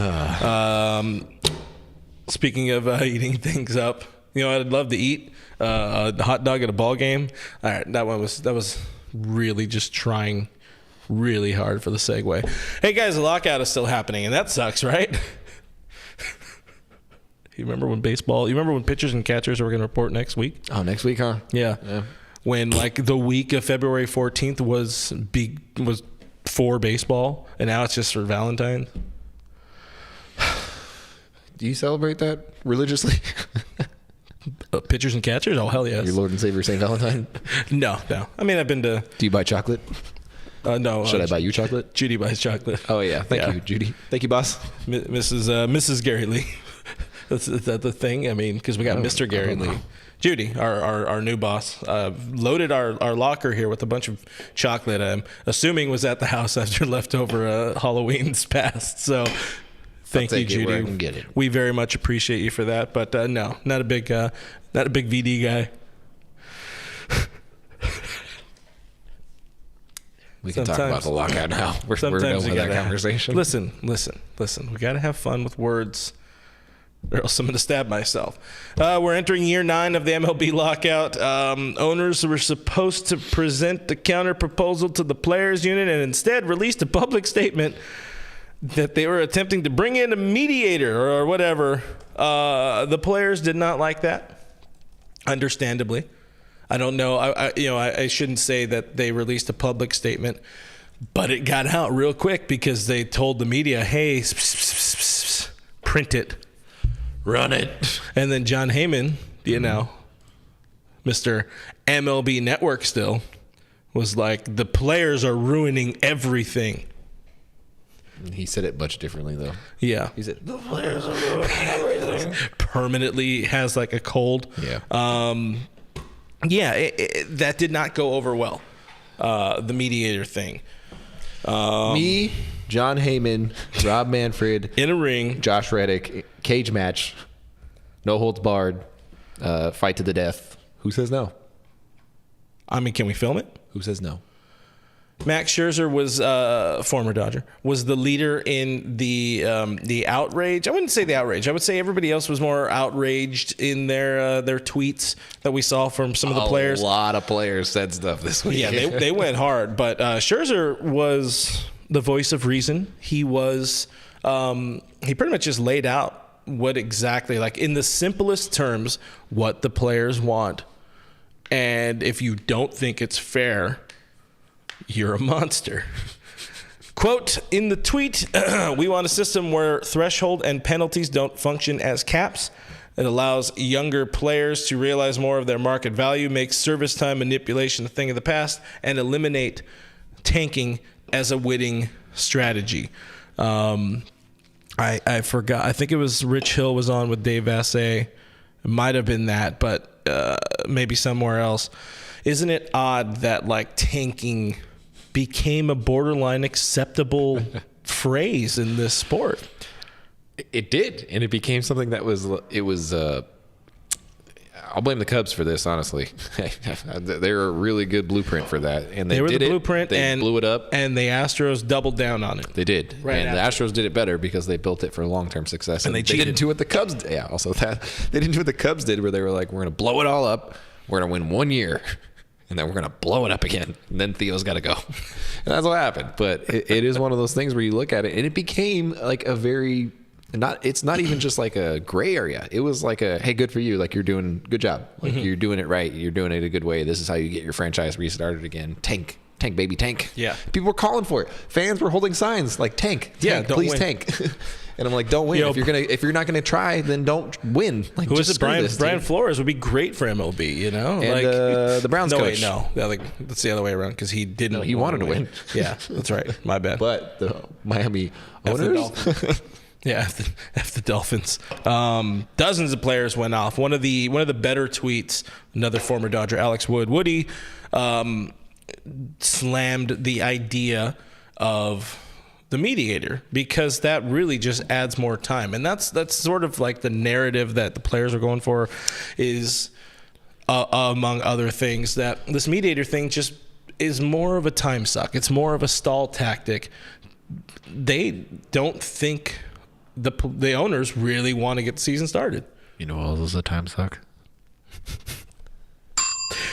Speaker 1: Speaking of eating things up, you know, I'd love to eat a hot dog at a ball game. All right, that was really just trying really hard for the segue. Hey guys, the lockout is still happening, and that sucks, right? You remember when pitchers and catchers were going to report next week?
Speaker 2: Oh, next week, huh?
Speaker 1: Yeah. When like the week of February 14th was for baseball, and now it's just for Valentine's.
Speaker 2: Do you celebrate that religiously?
Speaker 1: Pitchers and catchers? Oh, hell yes.
Speaker 2: Your Lord and Savior St. Valentine?
Speaker 1: No. I mean, I've been to...
Speaker 2: Do you buy chocolate?
Speaker 1: No.
Speaker 2: Should I buy you chocolate?
Speaker 1: Judy buys chocolate.
Speaker 2: Oh, yeah. Thank you, Judy. Thank you, boss.
Speaker 1: Mrs. Gary Lee. Is that the thing? I mean, because we got Mr. Gary Lee. Judy, our new boss, loaded our locker here with a bunch of chocolate. I'm assuming was at the house after leftover Halloween's past. So thank you, Judy. We very much appreciate you for that. But no, not a big VD guy.
Speaker 2: We can talk about the lockout now. We're done with that conversation.
Speaker 1: Listen. We got to have fun with words, or else I'm going to stab myself. We're entering year 9 of the MLB lockout. Owners were supposed to present the counter proposal to the players union and instead released a public statement that they were attempting to bring in a mediator or whatever. The players did not like that, understandably. I don't know. I shouldn't say that they released a public statement, but it got out real quick because they told the media, hey, print it. Run it. And then John Heyman, Mr. MLB Network still, was like, the players are ruining everything.
Speaker 2: He said it much differently, though.
Speaker 1: Yeah.
Speaker 2: He said, the players are ruining everything.
Speaker 1: Permanently has like a cold.
Speaker 2: Yeah.
Speaker 1: That did not go over well, the mediator thing.
Speaker 2: Me, John Heyman, Rob Manfred.
Speaker 1: In a ring.
Speaker 2: Josh Reddick. Cage match. No holds barred. Fight to the death. Who says no?
Speaker 1: I mean, can we film it?
Speaker 2: Who says no?
Speaker 1: Max Scherzer was former Dodger, was the leader in the outrage. I wouldn't say the outrage. I would say everybody else was more outraged in their tweets that we saw from some of the players.
Speaker 2: A lot of players said stuff this week.
Speaker 1: Yeah, they went hard. But Scherzer was the voice of reason. He was he pretty much just laid out what exactly, like in the simplest terms, what the players want. And if you don't think it's fair, you're a monster. Quote, in the tweet, we want a system where threshold and penalties don't function as caps. It allows younger players to realize more of their market value, makes service time manipulation a thing of the past, and eliminate tanking as a winning strategy. I forgot. I think it was Rich Hill was on with Dave Vassay. It might have been that, but maybe somewhere else. Isn't it odd that like tanking became a borderline acceptable phrase in this sport?
Speaker 2: It did, and it became something that was. I'll blame the Cubs for this, honestly. They're a really good blueprint for that, and they
Speaker 1: were
Speaker 2: did
Speaker 1: the blueprint,
Speaker 2: They blew it up,
Speaker 1: and the Astros doubled down on it.
Speaker 2: They did, and the Astros did it better because they built it for long-term success.
Speaker 1: And they
Speaker 2: didn't do what the Cubs did. Yeah, also that they didn't do what the Cubs did, where they were like, "We're going to blow it all up. We're going to win 1 year, and then we're going to blow it up again. And then Theo's got to go." And that's what happened. But it is one of those things where you look at it, and it became like a very. It's not even just like a gray area. It was like a, hey, good for you. Like, you're doing good job. Like, you're doing it right. You're doing it a good way. This is how you get your franchise restarted again. Tank, baby, tank.
Speaker 1: Yeah.
Speaker 2: People were calling for it. Fans were holding signs like tank,
Speaker 1: yeah, don't
Speaker 2: please
Speaker 1: win.
Speaker 2: Tank. And I'm like, don't win. If you're not gonna try, then don't win. Like,
Speaker 1: who is it? Brian Flores would be great for MLB. You know,
Speaker 2: and
Speaker 1: like
Speaker 2: the Browns coach.
Speaker 1: That's the other way around because he didn't.
Speaker 2: No, he wanted to win.
Speaker 1: Yeah, that's right. My bad.
Speaker 2: But the Miami owners.
Speaker 1: Yeah, F the Dolphins. Dozens of players went off. One of the better tweets, another former Dodger, Alex Woody, slammed the idea of the mediator because that really just adds more time. And that's sort of like the narrative that the players are going for is, among other things, that this mediator thing just is more of a time suck. It's more of a stall tactic. They don't think the owners really want to get the season started.
Speaker 2: You know, all those a time suck.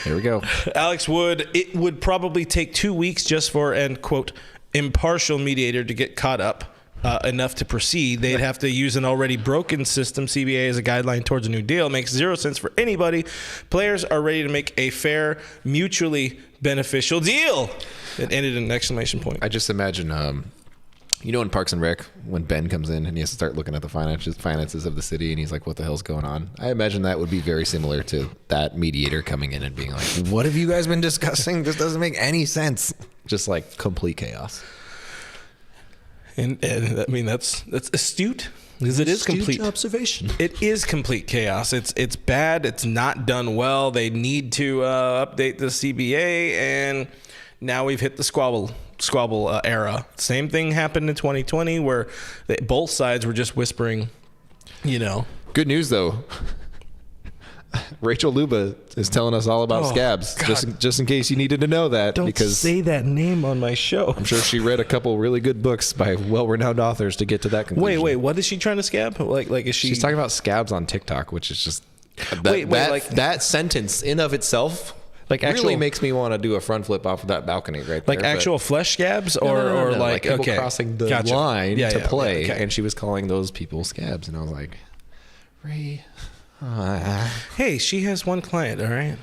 Speaker 2: There we go.
Speaker 1: Alex Wood, it would probably take 2 weeks just for an, quote, impartial mediator to get caught up enough to proceed. They'd have to use an already broken system. CBA as a guideline towards a new deal. It makes zero sense for anybody. Players are ready to make a fair, mutually beneficial deal. It ended in an exclamation point.
Speaker 2: I just imagine... you know, in Parks and Rec, when Ben comes in and he has to start looking at the finances of the city and he's like, what the hell's going on? I imagine that would be very similar to that mediator coming in and being like, what have you guys been discussing? This doesn't make any sense. Just like complete chaos.
Speaker 1: And I mean, that's astute. Because it is complete
Speaker 2: observation.
Speaker 1: It is complete chaos. It's bad. It's not done well. They need to update the CBA, and now we've hit the squabble era. Same thing happened in 2020 where both sides were just whispering, you know.
Speaker 2: Good news, though. Rachel Luba is telling us all about scabs, just in case you needed to know that.
Speaker 1: Don't say that name on my show.
Speaker 2: I'm sure she read a couple really good books by well-renowned authors to get to that conclusion.
Speaker 1: Wait, what is she trying to scab? Like is she?
Speaker 2: She's talking about scabs on TikTok, which is just that sentence in of itself. Like really makes me want to do a front flip off of that balcony right there.
Speaker 1: Like actual flesh scabs or like
Speaker 2: people crossing the line to play. And she was calling those people scabs. And I was like, Ray.
Speaker 1: Hey, she has one client, all right?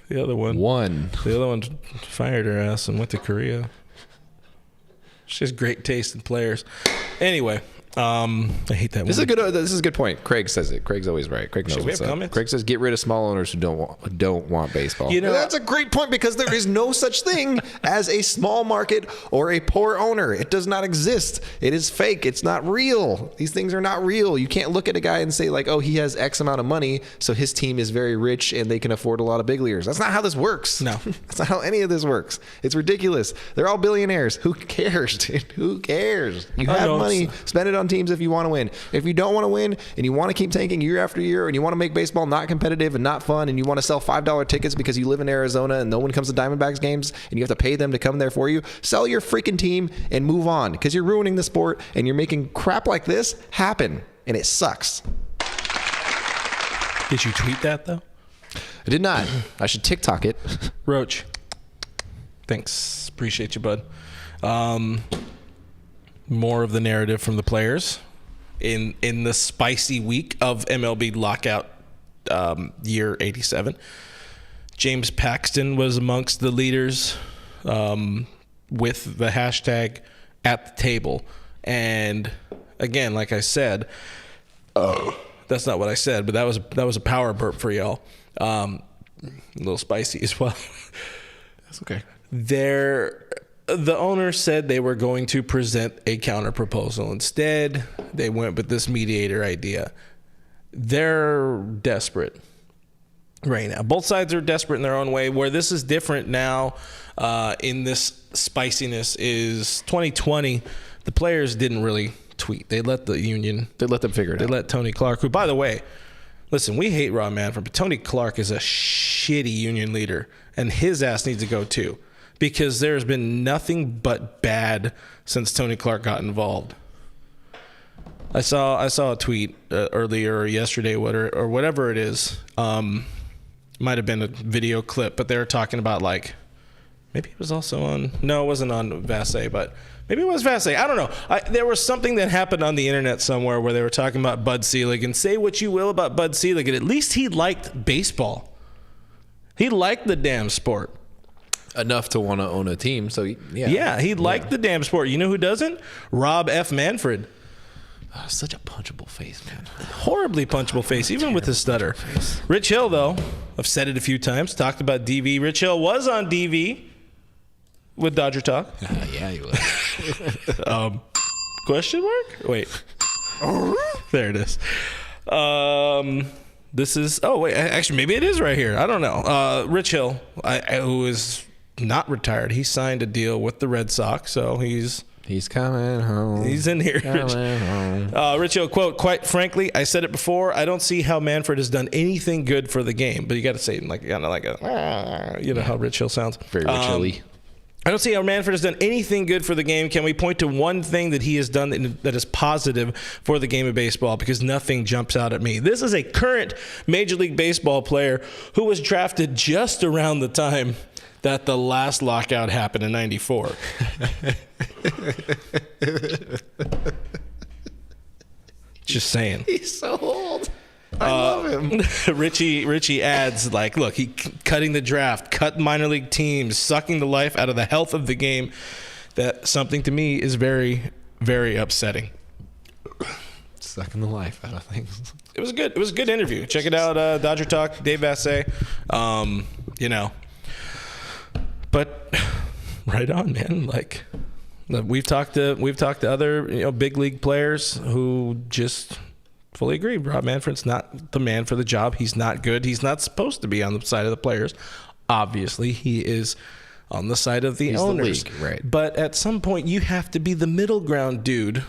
Speaker 1: The other one fired her ass and went to Korea. She has great taste in players. Anyway. I hate that.
Speaker 2: This is a good point. Craig says it. Craig's always right. Craig knows what's up. Craig says get rid of small owners who don't want baseball. You know, that's a great point because there is no such thing as a small market or a poor owner. It does not exist. It is fake. It's not real. These things are not real. You can't look at a guy and say like, oh, he has X amount of money, so his team is very rich and they can afford a lot of big leaguers. That's not how this works.
Speaker 1: No,
Speaker 2: that's not how any of this works. It's ridiculous. They're all billionaires. Who cares, dude? Who cares? You have money. Spend it on teams if you want to win. If you don't want to win and you want to keep tanking year after year and you want to make baseball not competitive and not fun and you want to sell $5 tickets because you live in Arizona and no one comes to Diamondbacks games and you have to pay them to come there for you, sell your freaking team and move on because you're ruining the sport and you're making crap like this happen and it sucks.
Speaker 1: Did you tweet that though?
Speaker 2: I did not. I should TikTok it.
Speaker 1: Roach. Thanks. Appreciate you, bud. More of the narrative from the players in the spicy week of MLB lockout year 87. James Paxton was amongst the leaders with the hashtag at the table. And again, like I said, that's not what I said, but that was a power burp for y'all. A little spicy as well.
Speaker 2: That's okay.
Speaker 1: There the owner said they were going to present a counter proposal. Instead, they went with this mediator idea. They're desperate right now. Both sides are desperate in their own way. Where this is different now in this spiciness is 2020. The players didn't really tweet. They let the union.
Speaker 2: They let them figure it out.
Speaker 1: They let Tony Clark, who, by the way, listen, we hate Rob Manfred, but Tony Clark is a shitty union leader, and his ass needs to go too, because there's been nothing but bad since Tony Clark got involved. I saw a tweet earlier or yesterday, or whatever it is. Might have been a video clip, but they were talking about, like, maybe it was also on. No, it wasn't on Vassay, but maybe it was Vassay. I don't know. There was something that happened on the internet somewhere where they were talking about Bud Selig, and say what you will about Bud Selig, and at least he liked baseball. He liked the damn sport
Speaker 2: enough to want to own a team. So
Speaker 1: yeah, he liked the damn sport. You know who doesn't? Rob F. Manfred.
Speaker 2: Oh, such a punchable face, man.
Speaker 1: Horribly punchable face, even with his stutter. Rich Hill, though, I've said it a few times, talked about DV. Rich Hill was on DV with Dodger Talk.
Speaker 2: Yeah, he was.
Speaker 1: Question mark? Wait. There it is. This is, oh, wait, actually, maybe it is right here. I don't know. Rich Hill, who is not retired, he signed a deal with the Red Sox, so he's
Speaker 2: coming home.
Speaker 1: He's in here. Rich Hill, quote, quite frankly, I said it before, I don't see how Manfred has done anything good for the game. But you got to say it like, kind of like a, you know how Rich Hill sounds.
Speaker 2: Very Rich Hilly.
Speaker 1: I don't see how Manfred has done anything good for the game. Can we point to one thing that he has done that is positive for the game of baseball? Because nothing jumps out at me. This is a current Major League Baseball player who was drafted just around the time that the last lockout happened in '94. Just saying.
Speaker 2: He's so old. I love him.
Speaker 1: Richie adds, like, look, he cutting the draft, cut minor league teams, sucking the life out of the health of the game. That something to me is very, very upsetting.
Speaker 2: Sucking the life out of things.
Speaker 1: It was good. It was a good interview. Check it out, Dodger Talk, Dave Vassay. You know. But right on, man. Like, we've talked to other big league players who just fully agree. Rob Manfred's not the man for the job. He's not good. He's not supposed to be on the side of the players. Obviously, he is on the side of the owners.
Speaker 2: The league, right?
Speaker 1: But at some point, you have to be the middle ground dude.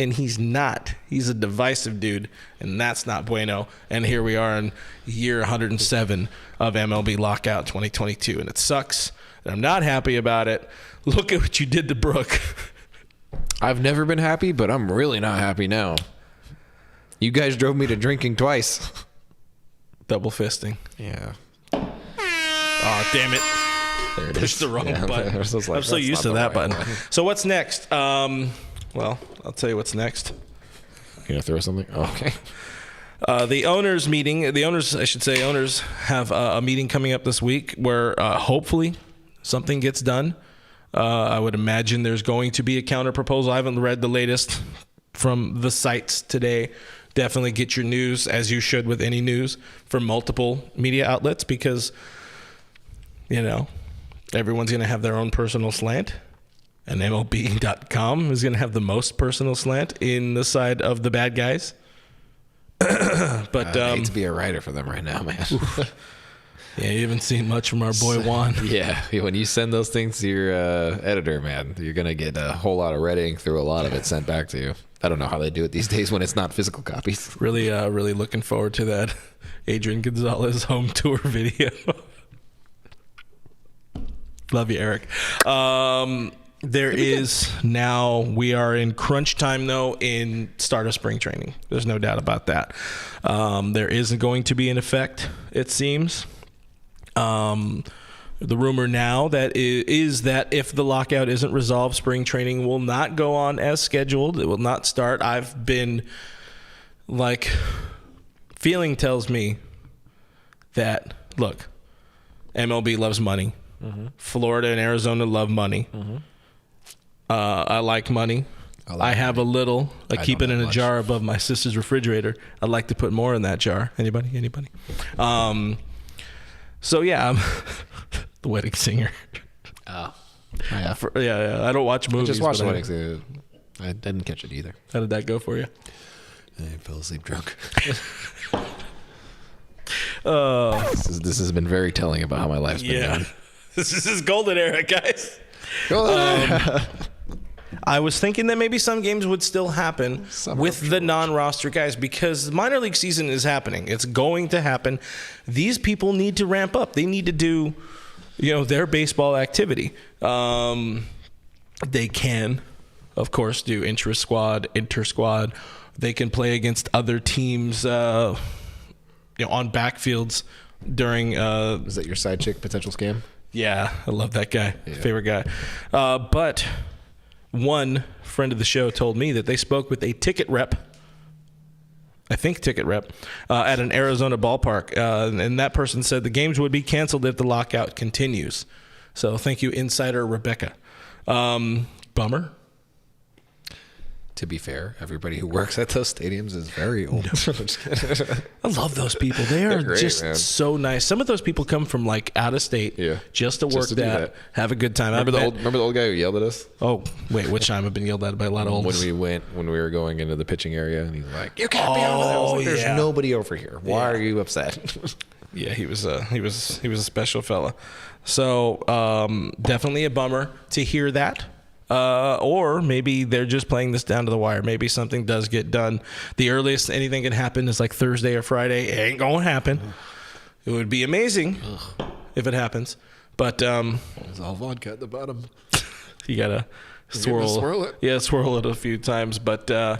Speaker 1: And he's not. He's a divisive dude, and that's not bueno. And here we are in year 107 of MLB Lockout 2022, and it sucks. And I'm not happy about it. Look at what you did to Brooke.
Speaker 2: I've never been happy, but I'm really not happy now. You guys drove me to drinking twice.
Speaker 1: Double fisting.
Speaker 2: Yeah.
Speaker 1: Oh, damn it.
Speaker 2: There it is.
Speaker 1: Push the wrong button.
Speaker 2: I'm
Speaker 1: so used to that button. So what's next? Well, I'll tell you what's next.
Speaker 2: You gonna throw something? Oh, okay.
Speaker 1: The owners have a meeting coming up this week where hopefully something gets done. I would imagine there's going to be a counter proposal. I haven't read the latest from the sites today. Definitely get your news, as you should with any news, from multiple media outlets, because everyone's going to have their own personal slant. And MLB.com is going to have the most personal slant in the side of the bad guys. But
Speaker 2: I hate to be a writer for them right now, man.
Speaker 1: Yeah, you haven't seen much from our boy Juan.
Speaker 2: Yeah, when you send those things to your editor, man, you're going to get a whole lot of red ink through a lot of it sent back to you. I don't know how they do it these days when it's not physical copies.
Speaker 1: Really looking forward to that Adrian Gonzalez home tour video. Love you, Eric. There is now, we are in crunch time, though, in start of spring training. There's no doubt about that. There isn't going to be an effect, it seems. The rumor now is that if the lockout isn't resolved, spring training will not go on as scheduled. It will not start. I've been, feeling tells me that, look, MLB loves money. Mm-hmm. Florida and Arizona love money. Mm-hmm. I like money. I have a little. I keep it in a jar above my sister's refrigerator. I'd like to put more in that jar. Anybody? So yeah, I'm the wedding singer.
Speaker 2: Oh. Yeah.
Speaker 1: I don't watch movies.
Speaker 2: I just watched
Speaker 1: but
Speaker 2: one. I didn't catch it either.
Speaker 1: How did that go for you?
Speaker 2: I fell asleep drunk. This has been very telling about how my life's been going.
Speaker 1: This is golden era, guys. I was thinking that maybe some games would still happen with the non-roster guys because minor league season is happening. It's going to happen. These people need to ramp up. They need to do, their baseball activity. They can, of course, do inter-squad. They can play against other teams, on backfields during.
Speaker 2: Is that your side chick potential scam?
Speaker 1: Yeah, I love that guy. Yeah. Favorite guy. But one friend of the show told me that they spoke with a ticket rep, at an Arizona ballpark. And that person said the games would be canceled if the lockout continues. So thank you, Insider Rebecca. Bummer.
Speaker 2: To be fair, everybody who works at those stadiums is very old.
Speaker 1: I love those people. They're great, just man. So nice. Some of those people come from out of state just to work that, have a good time.
Speaker 2: Remember the old guy who yelled at us?
Speaker 1: Oh, wait, which time? I've been yelled at by a lot of olds.
Speaker 2: When we were going into the pitching area, and he's like, "You can't be over there." I was like, "There's nobody over here. Why are you upset?"
Speaker 1: Yeah, he was a special fella. So definitely a bummer to hear that. Or maybe they're just playing this down to the wire. Maybe something does get done. The earliest anything can happen is like Thursday or Friday. It ain't gonna happen. It would be amazing if it happens. But
Speaker 2: there's all vodka at the bottom.
Speaker 1: You gotta swirl it. Yeah, swirl it a few times. But I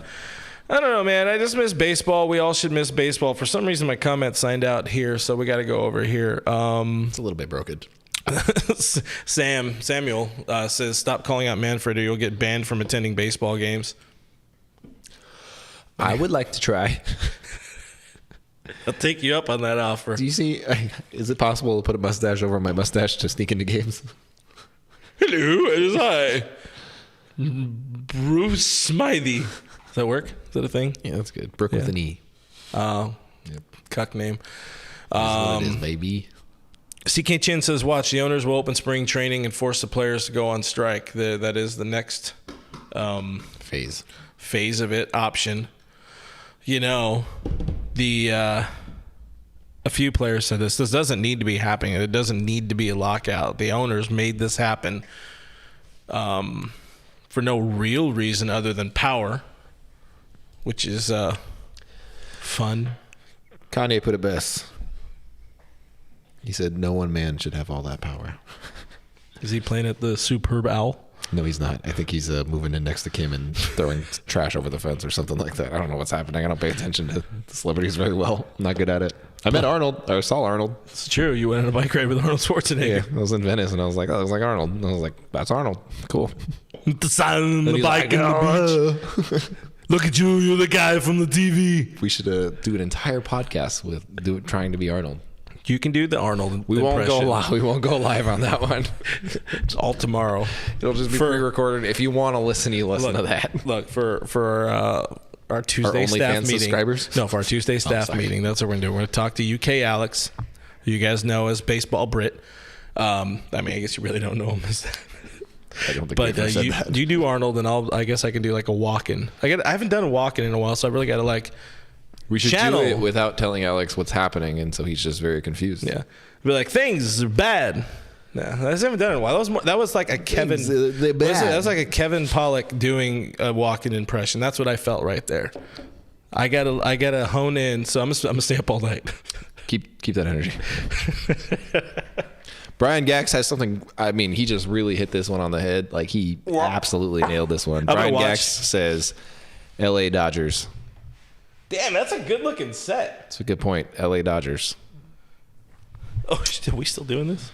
Speaker 1: don't know, man. I just miss baseball. We all should miss baseball. For some reason, my comment signed out here, so we got to go over here.
Speaker 2: It's a little bit broken.
Speaker 1: Samuel says, stop calling out Manfred or you'll get banned from attending baseball games.
Speaker 2: I would like to try.
Speaker 1: I'll take you up on that offer.
Speaker 2: Do you see, is it possible to put a mustache over my mustache to sneak into games?
Speaker 1: Hello, it is I, Bruce Smythe. Does that work? Is that a thing?
Speaker 2: Yeah, that's good. Brooke with an E.
Speaker 1: Oh, cuck name.
Speaker 2: That's what it is, baby.
Speaker 1: CK Chin says, watch, the owners will open spring training and force the players to go on strike. That is the next phase of it, option. A few players said this doesn't need to be happening. It doesn't need to be a lockout. The owners made this happen for no real reason other than power, which is fun.
Speaker 2: Kanye put it best. He said, no one man should have all that power.
Speaker 1: Is he playing at the Superb Owl?
Speaker 2: No, he's not. I think he's moving in next to Kim and throwing trash over the fence or something like that. I don't know what's happening. I don't pay attention to celebrities very well. I'm not good at it. I met Arnold. I saw Arnold.
Speaker 1: It's true. You went on a bike ride with Arnold Schwarzenegger.
Speaker 2: Yeah, I was in Venice and I was like, oh, it was like Arnold. And I was like, that's Arnold. Cool.
Speaker 1: The sound on the bike on the beach. Look at you. You're the guy from the TV.
Speaker 2: We should do an entire podcast with trying to be Arnold.
Speaker 1: You can do the Arnold.
Speaker 2: We won't go live. We won't go live on that one.
Speaker 1: It's all tomorrow.
Speaker 2: It'll just be pre-recorded. If you want to listen, you listen to that.
Speaker 1: Look for our Tuesday staff meeting.
Speaker 2: Subscribers?
Speaker 1: No, for our Tuesday staff meeting. That's what we're gonna do. We're gonna talk to UK Alex, who you guys know as Baseball Brit. I guess you really don't know him as that.
Speaker 2: I don't think but
Speaker 1: you do Arnold, and I guess I can do like a walk-in. I haven't done a walk-in in a while, so I really got to
Speaker 2: we should do it without telling Alex what's happening, and so he's just very confused.
Speaker 1: Yeah, be like, things are bad. No, I haven't done it in a while. That was like a Kevin. That was like a Kevin Pollak doing a walk-in impression. That's what I felt right there. I gotta hone in, so I'm gonna stay up all night.
Speaker 2: Keep that energy. Brian Gax has something. I mean, he just really hit this one on the head. Like he absolutely nailed this one. Brian Gax says, "L.A. Dodgers."
Speaker 1: Damn, that's a good-looking set.
Speaker 2: That's a good point. L.A. Dodgers.
Speaker 1: Oh, are we still doing this?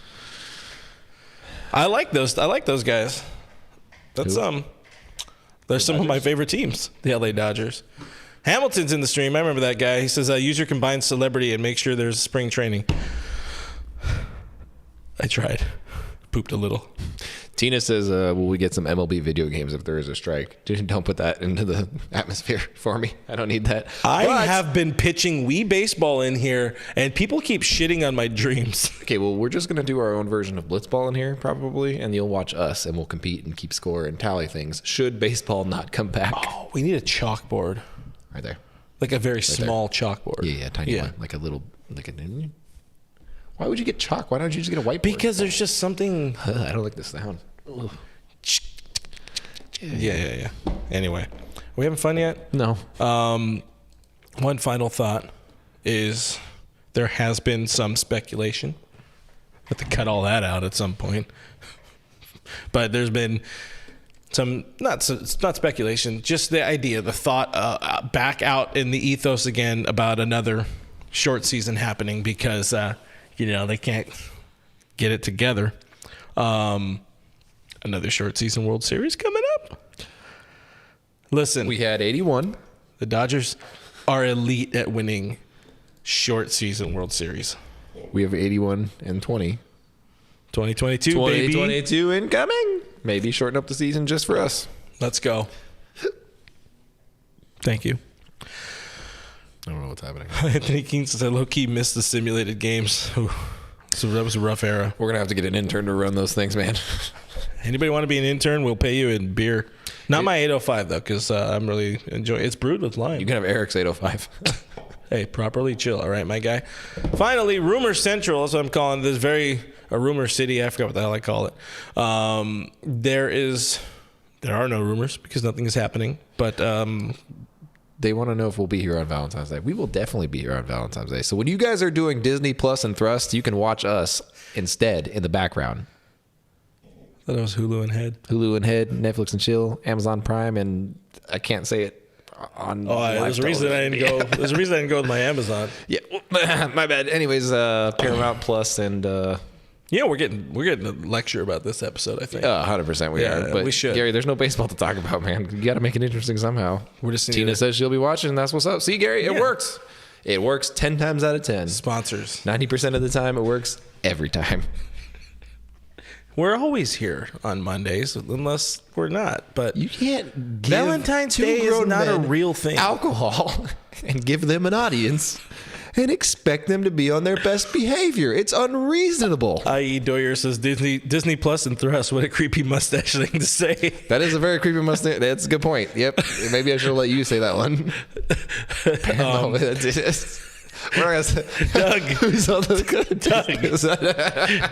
Speaker 1: I like those guys. That's they're some of my favorite teams, the L.A. Dodgers. Hamilton's in the stream. I remember that guy. He says, use your combined celebrity and make sure there's spring training. I tried. Pooped a little.
Speaker 2: Tina says, will we get some MLB video games if there is a strike? Don't put that into the atmosphere for me. I don't need that.
Speaker 1: I have been pitching Wii Baseball in here, and people keep shitting on my dreams.
Speaker 2: Okay, well, we're just going to do our own version of Blitzball in here, probably, and you'll watch us, and we'll compete and keep score and tally things. Should baseball not come back?
Speaker 1: Oh, we need a chalkboard.
Speaker 2: Right there.
Speaker 1: Like a very small chalkboard.
Speaker 2: Yeah, tiny one. Like a little... Why would you get chalk? Why don't you just get a whiteboard?
Speaker 1: Because there's just something...
Speaker 2: I don't like the sound.
Speaker 1: Yeah. Anyway, we having fun yet?
Speaker 2: No.
Speaker 1: One final thought is there has been some speculation. Have to cut all that out at some point. But there's been some, not speculation, just the idea, the thought back out in the ethos again about another short season happening because... they can't get it together. Another short season World Series coming up. Listen.
Speaker 2: We had 81.
Speaker 1: The Dodgers are elite at winning short season World Series.
Speaker 2: We have 81 and 20.
Speaker 1: 2022, baby.
Speaker 2: 2022 incoming. Maybe shorten up the season just for us.
Speaker 1: Let's go. Thank you.
Speaker 2: I don't know what's happening.
Speaker 1: Anthony King says I low-key missed the simulated games. Ooh. So that was a rough era.
Speaker 2: We're going to have to get an intern to run those things, man.
Speaker 1: Anybody want to be an intern? We'll pay you in beer. Not my 805, though, because I'm really enjoying it. It's brewed with lime.
Speaker 2: You can have Eric's 805.
Speaker 1: Hey, properly chill. All right, my guy. Finally, Rumor Central, that's what I'm calling this. A Rumor City. I forgot what the hell I call it. There are no rumors because nothing is happening. But...
Speaker 2: they want to know if we'll be here on Valentine's Day. We will definitely be here on Valentine's Day. So when you guys are doing Disney Plus and Thrust, you can watch us instead in the background.
Speaker 1: I thought it was Hulu and Head.
Speaker 2: Hulu and Head, Netflix and Chill, Amazon Prime, and I can't say it on.
Speaker 1: There's a reason I didn't go. There's a reason I didn't go with my Amazon.
Speaker 2: Yeah, my bad. Anyways, Paramount Plus and.
Speaker 1: We're getting a lecture about this episode, I think.
Speaker 2: 100% we are. But
Speaker 1: we should.
Speaker 2: Gary, there's no baseball to talk about, man. You got to make it interesting somehow. Tina says she'll be watching, and that's what's up. See, Gary, it works. It works 10 times out of 10.
Speaker 1: Sponsors.
Speaker 2: 90% of the time, it works every time.
Speaker 1: We're always here on Mondays, unless we're not. But
Speaker 2: you can't give
Speaker 1: Valentine's Day is not a real thing.
Speaker 2: Alcohol and give them an audience and expect them to be on their best behavior. It's unreasonable.
Speaker 1: I.E. Doyer says Disney Plus and Thrust. What a creepy mustache thing to say.
Speaker 2: That is a very creepy mustache. That's a good point. Yep. Maybe I should have let you say that one.
Speaker 1: Doug. Who's on the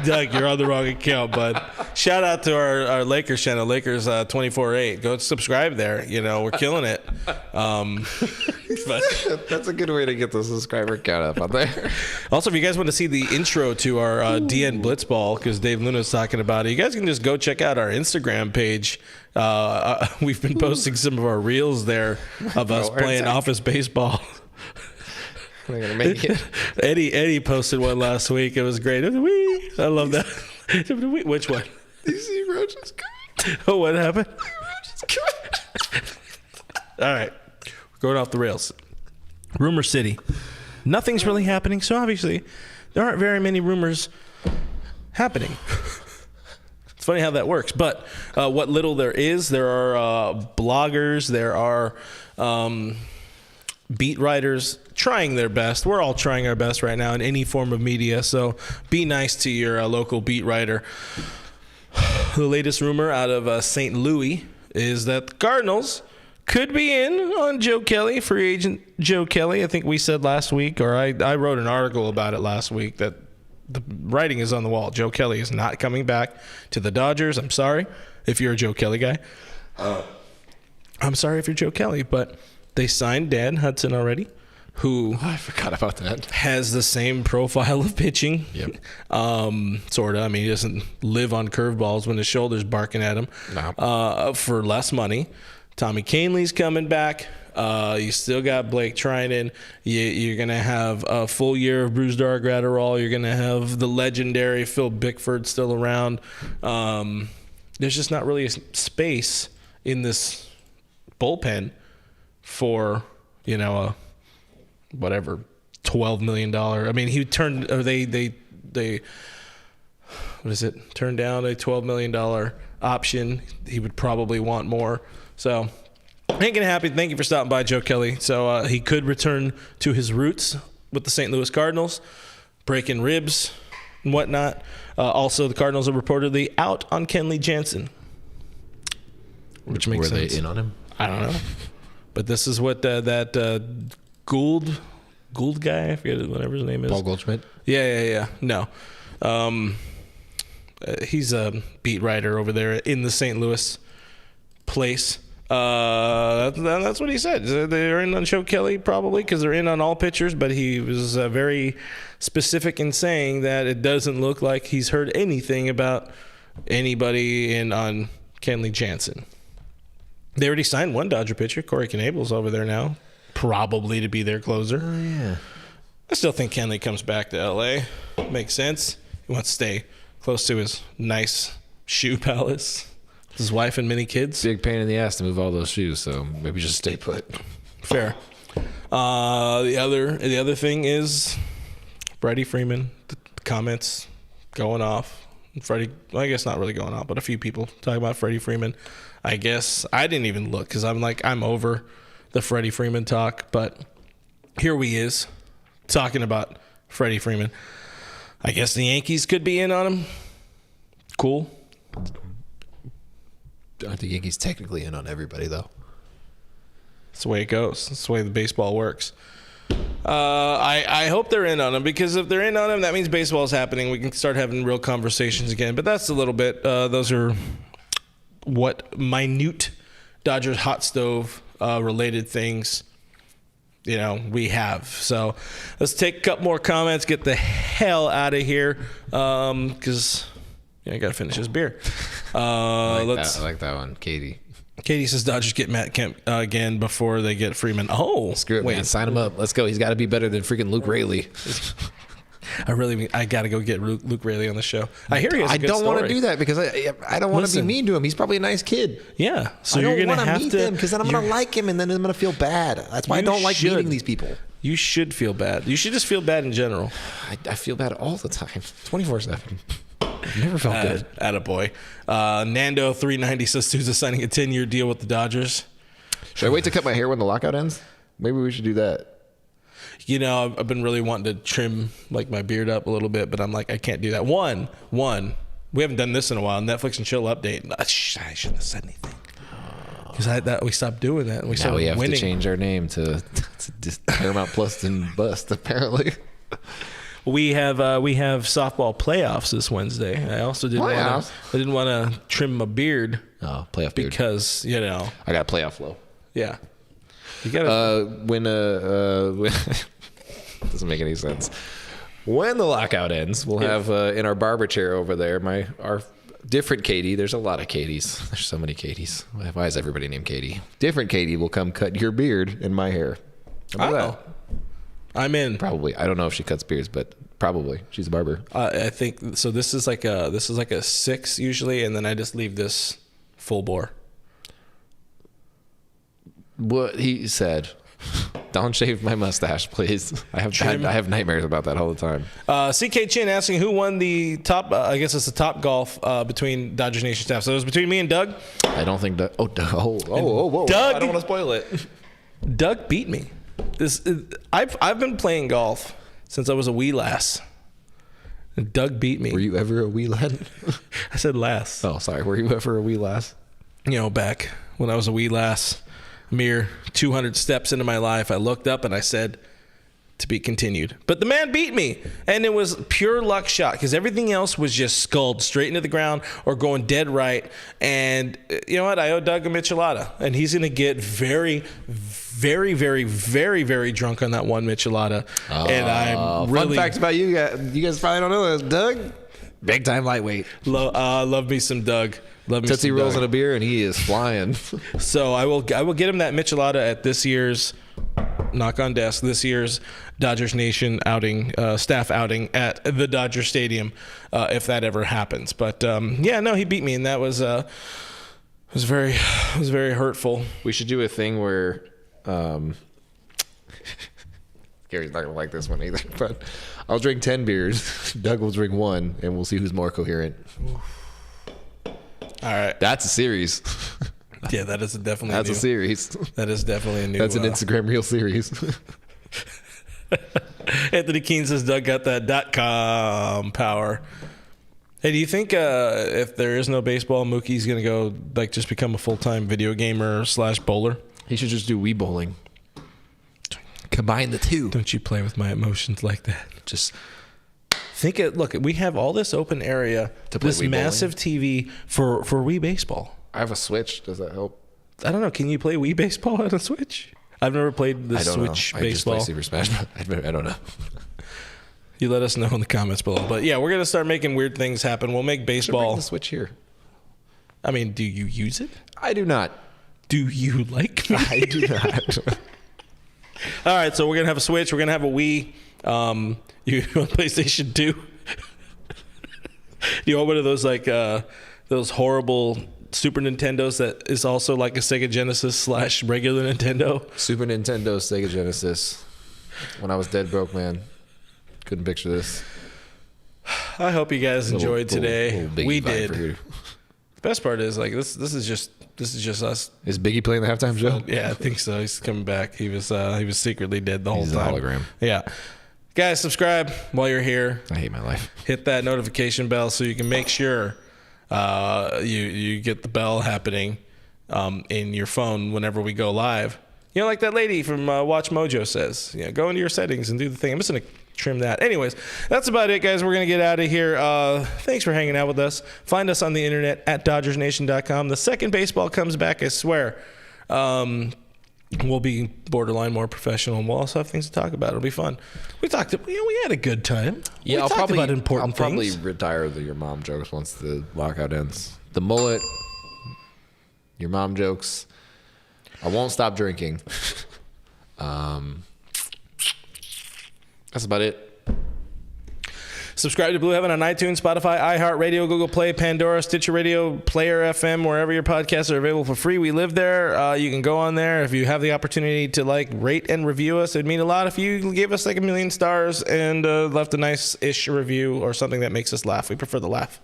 Speaker 1: Doug, you're on the wrong account, bud. Shout out to our Lakers channel, Lakers 24/8. Go subscribe there. We're killing it.
Speaker 2: But that's a good way to get the subscriber count up on there.
Speaker 1: Also, if you guys want to see the intro to our DN Blitzball, because Dave Luna's talking about it, you guys can just go check out our Instagram page. We've been posting some of our reels there of us playing office baseball.
Speaker 2: I'm gonna make it.
Speaker 1: Eddie posted one last week. It was great. Wee. I love that. Which one?
Speaker 2: These roaches.
Speaker 1: Oh, what happened? All right, we're going off the rails. Rumor City. Nothing's really happening, so obviously there aren't very many rumors happening. It's funny how that works, but what little there is, there are bloggers, there are beat writers trying their best. We're all trying our best right now in any form of media, so be nice to your local beat writer. The latest rumor out of St. Louis is that the Cardinals could be in on Joe Kelly, free agent Joe Kelly. I think we said last week, or I wrote an article about it last week, that the writing is on the wall. Joe Kelly is not coming back to the Dodgers. I'm sorry if you're a Joe Kelly guy. I'm sorry if you're Joe Kelly, but they signed Dan Hudson already, who
Speaker 2: I forgot about that.
Speaker 1: Has the same profile of pitching.
Speaker 2: Yep.
Speaker 1: Sort of. I mean, he doesn't live on curveballs when his shoulder's barking at him.
Speaker 2: No.
Speaker 1: For less money. Tommy Kahnle's coming back. You still got Blake Trinan. You're going to have a full year of Bruce Dark-Gratterall. You're going to have the legendary Phil Bickford still around. There's just not really a space in this bullpen for, a $12 million. I mean, he turned, or they what is it? Turned down a $12 million option. He would probably want more. So ain't gonna happen. Thank you for stopping by, Joe Kelly. So he could return to his roots with the St. Louis Cardinals, breaking ribs and whatnot. Also, the Cardinals are reportedly out on Kenley Jansen, which makes sense.
Speaker 2: Were they in on him?
Speaker 1: I don't know. But this is what that Gould guy, I forget whatever his name is.
Speaker 2: Paul Goldschmidt?
Speaker 1: Yeah. No. He's a beat writer over there in the St. Louis place. That's what he said. They're in on Joe Kelly probably because they're in on all pitchers, but he was very specific in saying that it doesn't look like he's heard anything about anybody in on Kenley Jansen. They already signed one Dodger pitcher, Corey Knebel's over there now, probably to be their closer.
Speaker 2: Oh, yeah.
Speaker 1: I still think Kenley comes back to L.A. Makes sense. He wants to stay close to his nice shoe palace, his wife and many kids.
Speaker 2: Big pain in the ass to move all those shoes, so maybe just stay put.
Speaker 1: Fair. The other thing is Freddie Freeman. The comments going off. Freddie, well, I guess not really going off, but a few people talking about Freddie Freeman. I guess I didn't even look because I'm over the Freddie Freeman talk, but here he is talking about Freddie Freeman. I guess the Yankees could be in on him. Cool.
Speaker 2: Aren't the Yankees technically in on everybody, though?
Speaker 1: That's the way it goes. That's the way the baseball works. I hope they're in on him because if they're in on him, that means baseball is happening. We can start having real conversations again. But that's a little bit. Those are what minute Dodgers hot stove related things we have. So let's take a couple more comments, get the hell out of here because I got to finish this beer.
Speaker 2: I like that one.
Speaker 1: Katie says Dodgers get Matt Kemp again before they get Freeman. Oh,
Speaker 2: screw it, man. Sign him up. Let's go. He's got to be better than freaking Luke Raley.
Speaker 1: I got to go get Luke Raley on the show. I hear he has a good
Speaker 2: I don't want to
Speaker 1: story.
Speaker 2: do that because I don't want to be mean to him. He's probably a nice kid.
Speaker 1: Yeah. So
Speaker 2: I
Speaker 1: you're
Speaker 2: don't
Speaker 1: going to
Speaker 2: want
Speaker 1: have
Speaker 2: to meet
Speaker 1: to
Speaker 2: him because then I'm going to like him and then I'm going to feel bad. That's why I don't like meeting these people.
Speaker 1: You should feel bad. You should just feel bad in general.
Speaker 2: I feel bad all the time, 24/7. Never felt good.
Speaker 1: Attaboy. Nando 390 says Sousa signing a 10-year deal with the Dodgers.
Speaker 2: Should I wait to cut my hair when the lockout ends? Maybe we should do that.
Speaker 1: I've been really wanting to trim my beard up a little bit, but I'm like, I can't do that. One, we haven't done this in a while. Netflix and chill update. I shouldn't have said anything because we stopped doing that. And we started
Speaker 2: have
Speaker 1: winning.
Speaker 2: to change our name to Paramount Plus and Bust. Apparently,
Speaker 1: we have softball playoffs this Wednesday. I also didn't want to trim my beard.
Speaker 2: Oh, playoff beard
Speaker 1: because
Speaker 2: I got playoff flow.
Speaker 1: Yeah, you gotta
Speaker 2: when doesn't make any sense. When the lockout ends, we'll have in our barber chair over there our different Katie. There's a lot of Katies. There's so many Katies. Why is everybody named Katie? Different Katie will come cut your beard and my hair. How about that?
Speaker 1: I'm in.
Speaker 2: Probably. I don't know if she cuts beards, but probably she's a barber.
Speaker 1: I think so. This is like a 6 usually, and then I just leave this full bore.
Speaker 2: What he said. Don't shave my mustache, please. I have nightmares about that all the time.
Speaker 1: CK Chin asking who won the top. I guess it's the top golf between Dodgers Nation staff. So it was between me and Doug.
Speaker 2: I don't think Doug. Whoa!
Speaker 1: Doug,
Speaker 2: I don't want to spoil it.
Speaker 1: Doug beat me. I've been playing golf since I was a wee lass. And Doug beat me.
Speaker 2: Were you ever a wee lad?
Speaker 1: I said lass.
Speaker 2: Oh, sorry. Were you ever a wee lass?
Speaker 1: Back when I was a wee lass. Mere 200 steps into my life, I looked up and I said, to be continued. But the man beat me, and it was pure luck shot because everything else was just sculled straight into the ground or going dead right. And you know what? I owe Doug a Michelada, and he's going to get very, very, very, very, very drunk on that one Michelada. And I'm really...
Speaker 2: Fun fact about you guys probably don't know this. Doug, big time lightweight.
Speaker 1: Love me some Doug.
Speaker 2: Tootsie rolls in a beer and he is flying.
Speaker 1: So I will get him that Michelada at this year's knock on desk. This year's Dodgers Nation outing, staff outing at the Dodger Stadium, if that ever happens. But he beat me, and that was very hurtful.
Speaker 2: We should do a thing where, Gary's not gonna like this one either. But I'll drink 10 beers. Doug will drink 1, and we'll see who's more coherent.
Speaker 1: All right,
Speaker 2: that's a series.
Speaker 1: Yeah, that is definitely.
Speaker 2: That's a series.
Speaker 1: That is definitely a new.
Speaker 2: That's an Instagram reel series.
Speaker 1: Anthony Keene says Doug got that .com power. Hey, do you think if there is no baseball, Mookie's gonna go like just become a full-time video gamer / bowler?
Speaker 2: He should just do Wii bowling. Combine the two.
Speaker 1: Don't you play with my emotions like that? Just think it. Look, we have all this open area,
Speaker 2: to play
Speaker 1: this
Speaker 2: Wii
Speaker 1: massive TV for Wii baseball.
Speaker 2: I have a Switch. Does that help?
Speaker 1: I don't know. Can you play Wii baseball on a Switch? I've never played the Switch baseball.
Speaker 2: I just play Super Smash. I don't know.
Speaker 1: You let us know in the comments below. But yeah, we're gonna start making weird things happen. We'll make baseball.
Speaker 2: Bring the Switch here.
Speaker 1: I mean, do you use it?
Speaker 2: I do not.
Speaker 1: Do you like me?
Speaker 2: I do not.
Speaker 1: All right, so we're gonna have a Switch. We're gonna have a Wii. You want PlayStation 2? You want one of those like those horrible Super Nintendos that is also like a Sega Genesis / regular Nintendo?
Speaker 2: Super Nintendo, Sega Genesis. When I was dead broke, man. Couldn't picture this.
Speaker 1: I hope you guys enjoyed today. We did. Best part is like this is just us.
Speaker 2: Is Biggie playing the halftime show?
Speaker 1: Yeah, I think so. He's coming back. He was secretly dead the whole time.
Speaker 2: He's a hologram.
Speaker 1: Yeah. Guys, subscribe while you're here.
Speaker 2: I hate my life.
Speaker 1: Hit that notification bell so you can make sure you get the bell happening in your phone whenever we go live. You know, like that lady from Watch Mojo says, go into your settings and do the thing. I'm just going to trim that. Anyways, that's about it, guys. We're going to get out of here. Thanks for hanging out with us. Find us on the internet at DodgersNation.com. The second baseball comes back, I swear. We'll be borderline more professional, and we'll also have things to talk about. It'll be fun. We had a good time.
Speaker 2: Yeah,
Speaker 1: I'll
Speaker 2: probably
Speaker 1: things.
Speaker 2: retire your mom jokes once the lockout ends. The mullet, your mom jokes. I won't stop drinking. That's about it.
Speaker 1: Subscribe to Blue Heaven on iTunes, Spotify, iHeartRadio, Google Play, Pandora, Stitcher Radio, Player FM, wherever your podcasts are available for free. We live there. You can go on there. If you have the opportunity to rate and review us, it'd mean a lot if you gave us 1 million stars and left a nice-ish review or something that makes us laugh. We prefer the laugh.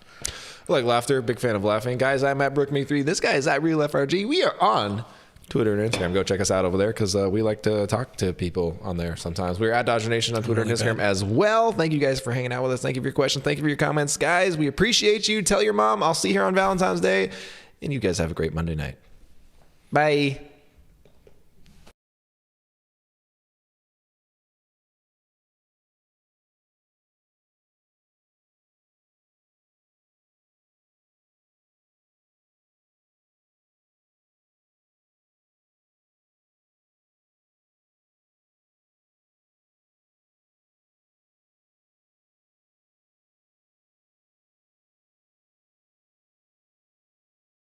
Speaker 2: I like laughter. Big fan of laughing. Guys, I'm at BrookMe3. This guy is at RealFRG. We are on Twitter and Instagram. Go check us out over there because we like to talk to people on there sometimes. We're at Dodger Nation on Twitter and Instagram as well. Thank you guys for hanging out with us. Thank you for your questions. Thank you for your comments. Guys, we appreciate you. Tell your mom I'll see her on Valentine's Day. And you guys have a great Monday night. Bye.